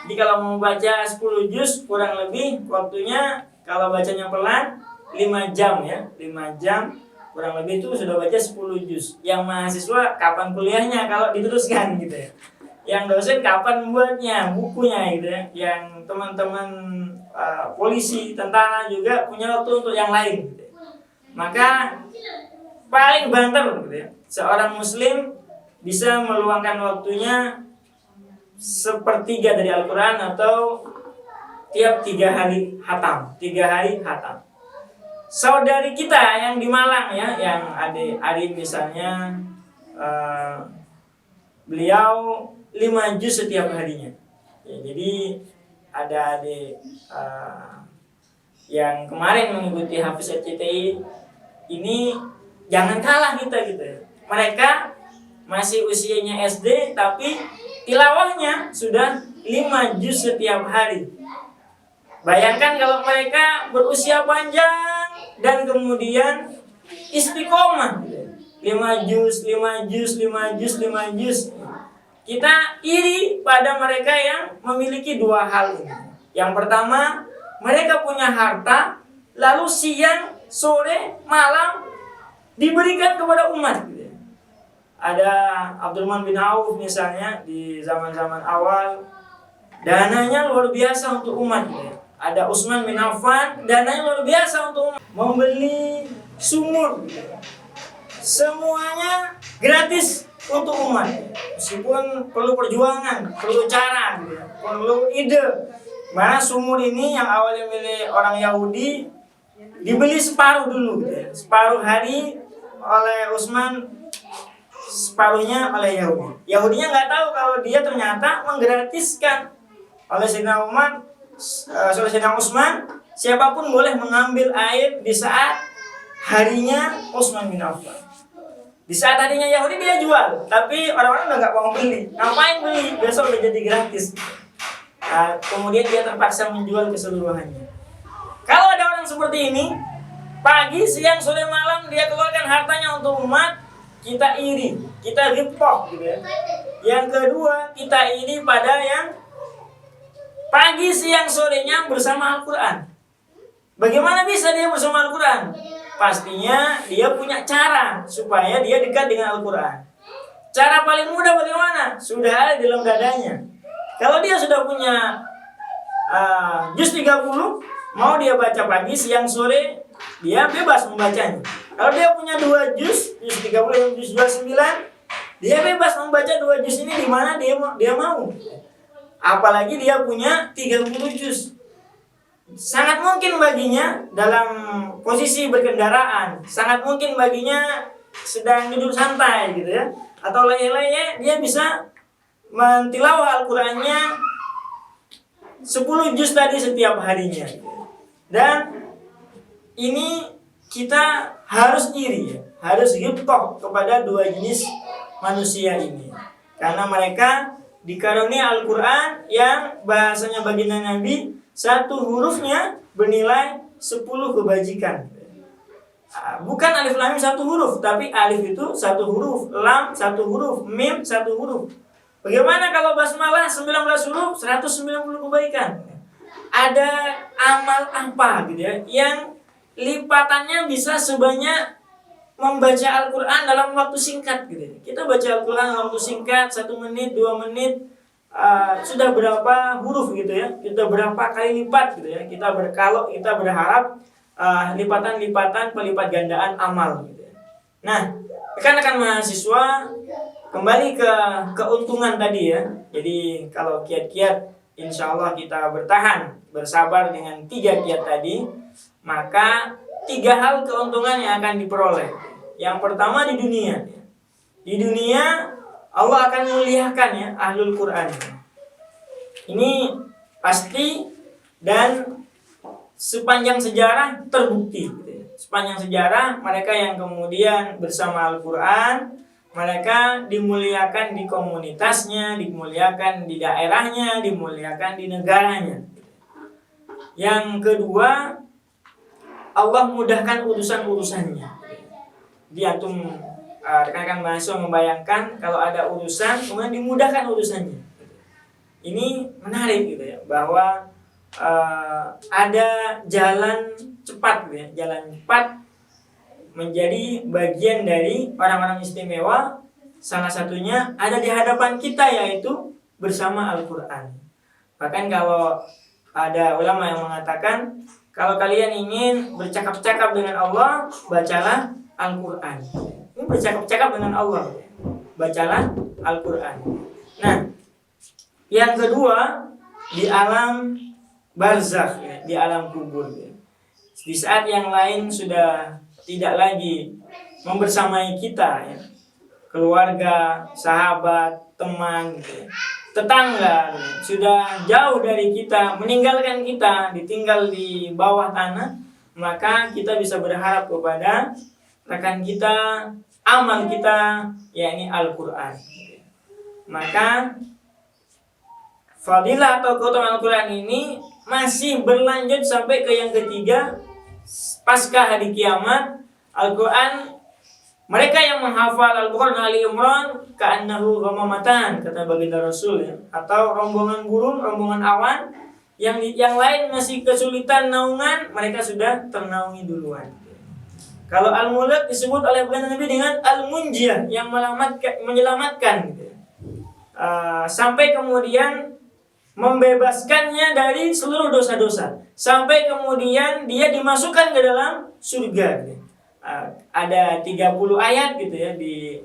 Jadi kalau mau baca 10 juz kurang lebih waktunya, kalau bacanya pelan 5 jam ya, 5 jam kurang lebih itu sudah baca 10 juz. Yang mahasiswa kapan kuliahnya kalau diteruskan gitu ya. Yang dosen kapan membuatnya, bukunya gitu ya. Yang teman-teman polisi, tentara juga punya waktu untuk yang lain gitu ya. Maka paling banter gitu ya. Seorang muslim bisa meluangkan waktunya 1/3 dari Al-Quran atau tiap 3 hari khatam. 3 hari khatam. Saudari kita yang di Malang ya, yang adik Ari misalnya, beliau 5 juz setiap harinya. Ya, jadi ada adik yang kemarin mengikuti Hafiz RCTI ini jangan kalah kita gitu ya. Mereka masih usianya SD tapi tilawahnya sudah 5 juz setiap hari. Bayangkan kalau mereka berusia panjang dan kemudian istiqomah 5 juz, 5 juz, 5 juz, 5 juz. Kita iri pada mereka yang memiliki 2 hal ini. Yang pertama, mereka punya harta, lalu siang, sore, malam diberikan kepada umat. Ada Abdurrahman bin Auf misalnya di zaman-zaman awal, dananya luar biasa untuk umat. Ada Utsman bin Affan, dananya luar biasa untuk umat. Membeli sumur, semuanya gratis untuk umat. Meskipun perlu perjuangan, perlu cara, perlu ide. Mana sumur ini yang awalnya milik orang Yahudi dibeli separuh dulu, separuh hari oleh Utsman, separuhnya oleh Yahudi. Yahudinya nggak tahu kalau dia ternyata menggratiskan oleh Sayyidina Umar, oleh Sayyidina Utsman, siapapun boleh mengambil air di saat harinya Utsman bin Affan. Di saat harinya Yahudi dia jual, tapi orang-orang udah nggak mau beli. Ngapain beli? Besok udah jadi gratis. Kemudian dia terpaksa menjual keseluruhannya. Kalau ada orang seperti ini, pagi, siang, sore, malam dia keluarkan hartanya untuk umat, kita iri, kita ripoh gitu ya. Yang kedua, kita iri pada yang pagi, siang, sorenya bersama Al-Quran. Bagaimana bisa dia bersama Al-Quran? Pastinya dia punya cara supaya dia dekat dengan Al-Quran. Cara paling mudah bagaimana? Sudah ada di dalam dadanya. Kalau dia sudah punya juz 30, mau dia baca pagi, siang, sore, dia bebas membacanya. Kalau dia punya 2 juz 30, juz 29, dia bebas membaca 2 juz ini di mana dia mau. Apalagi dia punya 30 juz. Sangat mungkin baginya dalam posisi berkendaraan, sangat mungkin baginya sedang duduk santai gitu ya, atau leye-leye, dia bisa mentilawah Al-Qurannya 10 juz tadi setiap harinya. Dan ini kita harus iri ya, harus ghibthah kepada 2 jenis manusia ini, karena mereka dikaruniai Al-Quran yang bahasanya baginda Nabi, 1 hurufnya bernilai 10 kebajikan. Bukan alif lam mim 1 huruf, tapi alif itu 1 huruf, lam 1 huruf, mim 1 huruf. Bagaimana kalau basmalah 19 huruf 190 kebaikan? Ada amal apa gitu ya yang lipatannya bisa sebanyak membaca Al-Quran dalam waktu singkat gitu ya. Kita baca Al-Quran dalam waktu singkat 1 menit, 2 menit, sudah berapa huruf gitu ya, kita berapa kali lipat gitu ya. Kalau kita berharap lipatan-lipatan pelipat gandaan amal gitu ya. Nah, rekan-rekan mahasiswa, kembali ke keuntungan tadi ya. Jadi kalau kiat-kiat insya Allah kita bertahan, bersabar dengan 3 kiat tadi, maka 3 hal keuntungan yang akan diperoleh. Yang pertama di dunia. Di dunia Allah akan memuliakan ya ahlul Quran. Ini pasti dan sepanjang sejarah terbukti. Sepanjang sejarah mereka yang kemudian bersama Al-Quran, mereka dimuliakan di komunitasnya, dimuliakan di daerahnya, dimuliakan di negaranya. Yang kedua, Allah mudahkan urusan-urusannya. Jadi antum rekan-rekan mahasiswa membayangkan kalau ada urusan kemudian dimudahkan urusannya. Ini menarik gitu ya, bahwa ada jalan cepat gitu ya. Jalan cepat menjadi bagian dari orang-orang istimewa. Salah satunya ada di hadapan kita, yaitu bersama Al-Quran. Bahkan kalau ada ulama yang mengatakan, kalau kalian ingin bercakap-cakap dengan Allah, bacalah Al-Quran. Ini bercakap-cakap dengan Allah, bacalah Al-Quran. Nah, yang kedua, di alam barzakh ya, di alam kubur ya. Di saat yang lain sudah tidak lagi membersamai kita ya. Keluarga, sahabat, teman gitu ya. Tetangga ya, sudah jauh dari kita, meninggalkan kita, ditinggal di bawah tanah, maka kita bisa berharap kepada rekan kita, amal kita, yakni Al-Quran. Maka fadilah atau keutamaan Al-Quran ini masih berlanjut sampai ke yang ketiga. Pasca hari kiamat, Al-Quran, mereka yang menghafal Al-Quran Ali Imran ka'annahu ghamamatan, kata baginda Rasul ya. Atau rombongan burung, rombongan awan, yang lain masih kesulitan naungan, mereka sudah ternaungi duluan. Kalau Al-Mulk disebut oleh baginda Nabi dengan Al-Munjiyah, yang menyelamatkan gitu. Sampai kemudian membebaskannya dari seluruh dosa-dosa, sampai kemudian dia dimasukkan ke dalam surga. Ada 30 ayat gitu ya di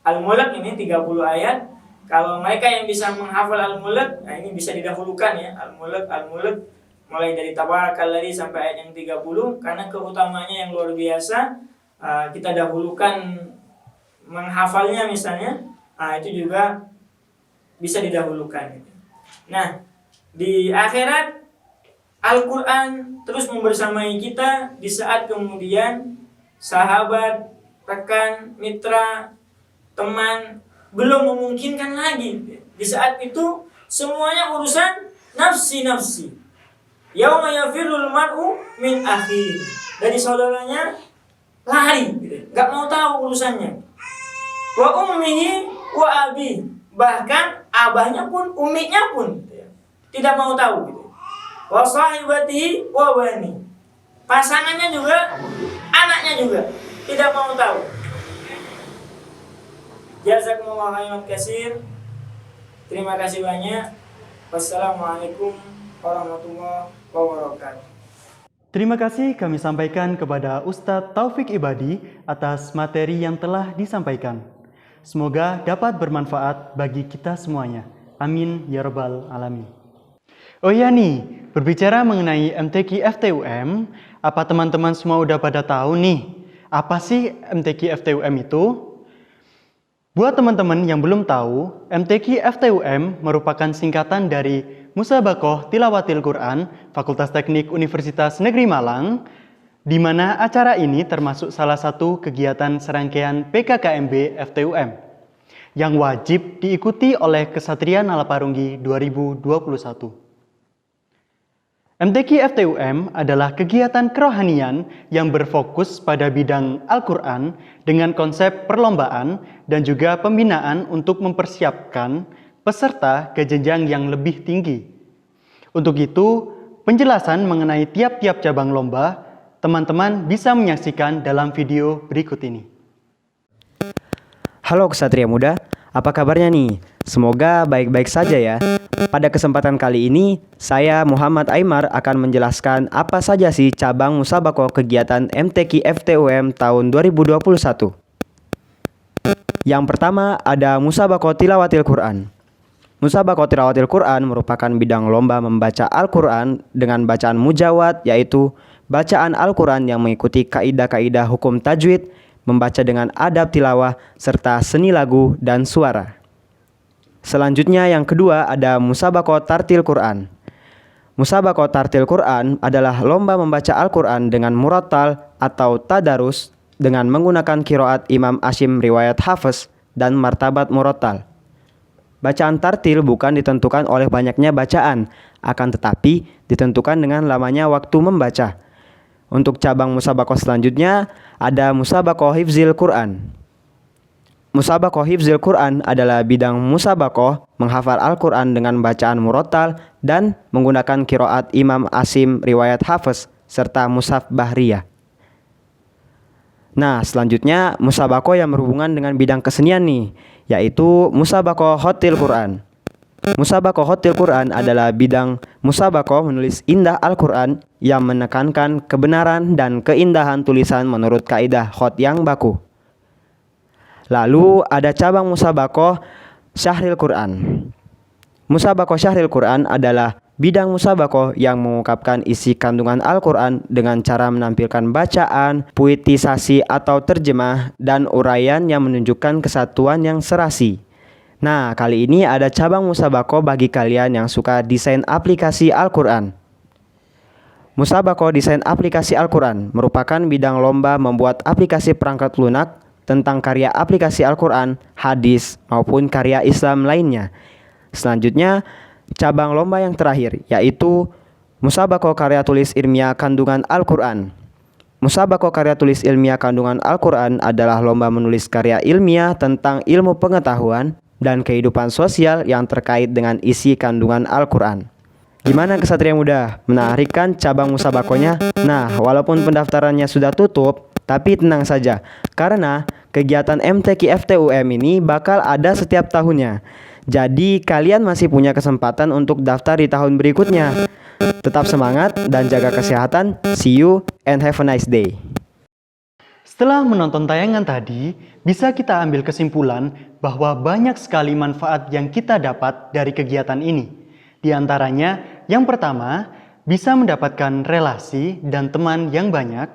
Al-Mulk ini, 30 ayat. Kalau mereka yang bisa menghafal Al-Mulk, nah ini bisa didahulukan ya, Al-Mulk mulai dari Tabarakalladzi sampai ayat yang 30, karena keutamanya yang luar biasa. Kita dahulukan menghafalnya misalnya, itu juga bisa didahulukan. Nah, di akhirat Al-Quran terus membersamai kita di saat kemudian sahabat, rekan, mitra, teman belum memungkinkan lagi. Di saat itu semuanya urusan nafsi-nafsi. Yauma yafirrul mar'u min akhihi. Dari saudaranya lari, gak mau tahu urusannya. Wa ummihi wa abi. Bahkan abahnya pun, umiknya pun tidak mau tahu. Wa sahibatihi wa bani. Pasangannya juga, anaknya juga tidak mau tahu. Jazakumullah khairan katsir. Terima kasih banyak. Wassalamualaikum warahmatullahi wabarakatuh. Terima kasih kami sampaikan kepada Ustadz Taufik Ibadi atas materi yang telah disampaikan. Semoga dapat bermanfaat bagi kita semuanya. Amin ya rabbal alamin. Oh iya nih, berbicara mengenai MTQ FTUM, apa teman-teman semua udah pada tahu nih, apa sih MTQ FTUM itu? Buat teman-teman yang belum tahu, MTQ FTUM merupakan singkatan dari Musabaqah Tilawatil Quran Fakultas Teknik Universitas Negeri Malang, di mana acara ini termasuk salah satu kegiatan serangkaian PKKMB FTUM yang wajib diikuti oleh Kesatria Nalaparunggi 2021. MTQ FTUM adalah kegiatan kerohanian yang berfokus pada bidang Al-Quran dengan konsep perlombaan dan juga pembinaan untuk mempersiapkan peserta ke jenjang yang lebih tinggi. Untuk itu, penjelasan mengenai tiap-tiap cabang lomba, teman-teman bisa menyaksikan dalam video berikut ini. Halo Ksatria Muda, apa kabarnya nih? Semoga baik-baik saja ya. Pada kesempatan kali ini, saya Muhammad Aimar akan menjelaskan apa saja sih cabang musabakoh kegiatan MTQ FTUM tahun 2021. Yang pertama ada musabakoh tilawatil Quran. Musabakoh tilawatil Quran merupakan bidang lomba membaca Al-Quran dengan bacaan mujawad, yaitu bacaan Al-Quran yang mengikuti kaidah-kaidah hukum tajwid, membaca dengan adab tilawah, serta seni lagu dan suara. Selanjutnya yang kedua ada musabakoh tartil Quran. Musabakoh tartil Quran adalah lomba membaca Al-Quran dengan murattal atau tadarus dengan menggunakan qiraat Imam Asyim riwayat Hafiz dan martabat murattal. Bacaan tartil bukan ditentukan oleh banyaknya bacaan, akan tetapi ditentukan dengan lamanya waktu membaca. Untuk cabang musabakoh selanjutnya ada musabakoh hifzil Quran. Musabakoh hifzil Quran adalah bidang musabakoh menghafal Al-Quran dengan bacaan murattal dan menggunakan qiraat Imam Asyim riwayat Hafiz serta mushaf Bahriyah. Nah, selanjutnya musabakoh yang berhubungan dengan bidang kesenian nih, yaitu musabakoh hotil Quran. Musabakoh hotil Quran adalah bidang musabakoh menulis indah Al-Quran yang menekankan kebenaran dan keindahan tulisan menurut kaidah khot yang baku. Lalu ada cabang musabakoh syahril Quran. Musabakoh syahril Quran adalah bidang musabakoh yang mengungkapkan isi kandungan Al-Quran dengan cara menampilkan bacaan, puitisasi atau terjemah, dan uraian yang menunjukkan kesatuan yang serasi. Nah, kali ini ada cabang musabakoh bagi kalian yang suka desain aplikasi Al-Quran. Musabakoh desain aplikasi Al-Quran merupakan bidang lomba membuat aplikasi perangkat lunak tentang karya aplikasi Al-Quran, hadis, maupun karya Islam lainnya. Selanjutnya, cabang lomba yang terakhir, yaitu musabakoh karya tulis ilmiah kandungan Al-Quran. Musabakoh karya tulis ilmiah kandungan Al-Quran adalah lomba menulis karya ilmiah tentang ilmu pengetahuan dan kehidupan sosial yang terkait dengan isi kandungan Al-Quran. Gimana Ksatria Muda? Menarik kan cabang musabakohnya? Nah, walaupun pendaftarannya sudah tutup, tapi tenang saja, karena kegiatan MTQ FTUM ini bakal ada setiap tahunnya. Jadi kalian masih punya kesempatan untuk daftar di tahun berikutnya. Tetap semangat dan jaga kesehatan. See you and have a nice day. Setelah menonton tayangan tadi, bisa kita ambil kesimpulan bahwa banyak sekali manfaat yang kita dapat dari kegiatan ini. Di antaranya, yang pertama, bisa mendapatkan relasi dan teman yang banyak.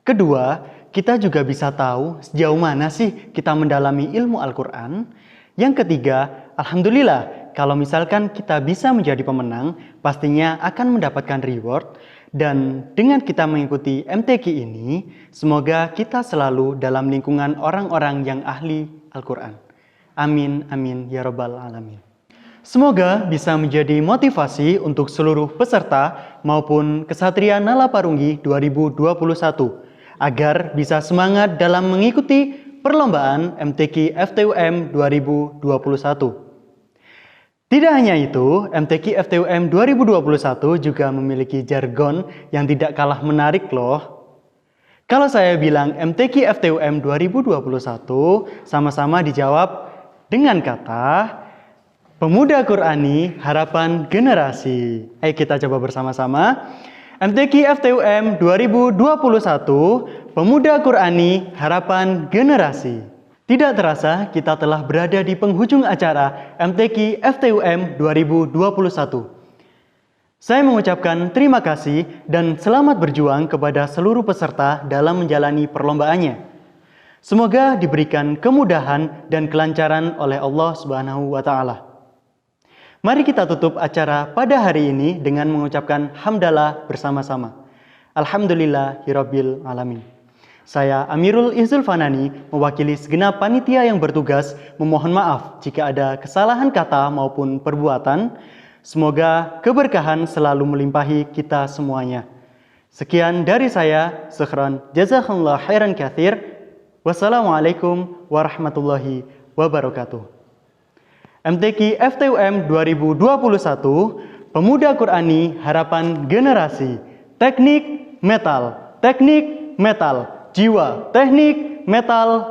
Kedua, kita juga bisa tahu sejauh mana sih kita mendalami ilmu Al-Quran. Yang ketiga, alhamdulillah, kalau misalkan kita bisa menjadi pemenang, pastinya akan mendapatkan reward. Dan dengan kita mengikuti MTQ ini, semoga kita selalu dalam lingkungan orang-orang yang ahli Al-Quran. Amin, amin, ya rabbal alamin. Semoga bisa menjadi motivasi untuk seluruh peserta maupun Ksatria Nalaparunggi 2021 agar bisa semangat dalam mengikuti perlombaan MTQ FTUM 2021. Tidak hanya itu, MTQ FTUM 2021 juga memiliki jargon yang tidak kalah menarik loh. Kalau saya bilang MTQ FTUM 2021, sama-sama dijawab dengan kata Pemuda Qurani Harapan Generasi. Ayo kita coba bersama-sama. MTQ FTUM 2021, Pemuda Qurani Harapan Generasi. Tidak terasa kita telah berada di penghujung acara MTQ FTUM 2021. Saya mengucapkan terima kasih dan selamat berjuang kepada seluruh peserta dalam menjalani perlombaannya. Semoga diberikan kemudahan dan kelancaran oleh Allah Subhanahu wa Ta'ala. Mari kita tutup acara pada hari ini dengan mengucapkan hamdalah bersama-sama. Alhamdulillahirabbil alamin. Saya Amirul Izzul Fanani, mewakili segenap panitia yang bertugas, memohon maaf jika ada kesalahan kata maupun perbuatan. Semoga keberkahan selalu melimpahi kita semuanya. Sekian dari saya, syukran, jazakallahu khairan katsir. Wassalamualaikum warahmatullahi wabarakatuh. MTQ FTUM 2021, Pemuda Qurani Harapan Generasi, teknik metal, jiwa, teknik metal,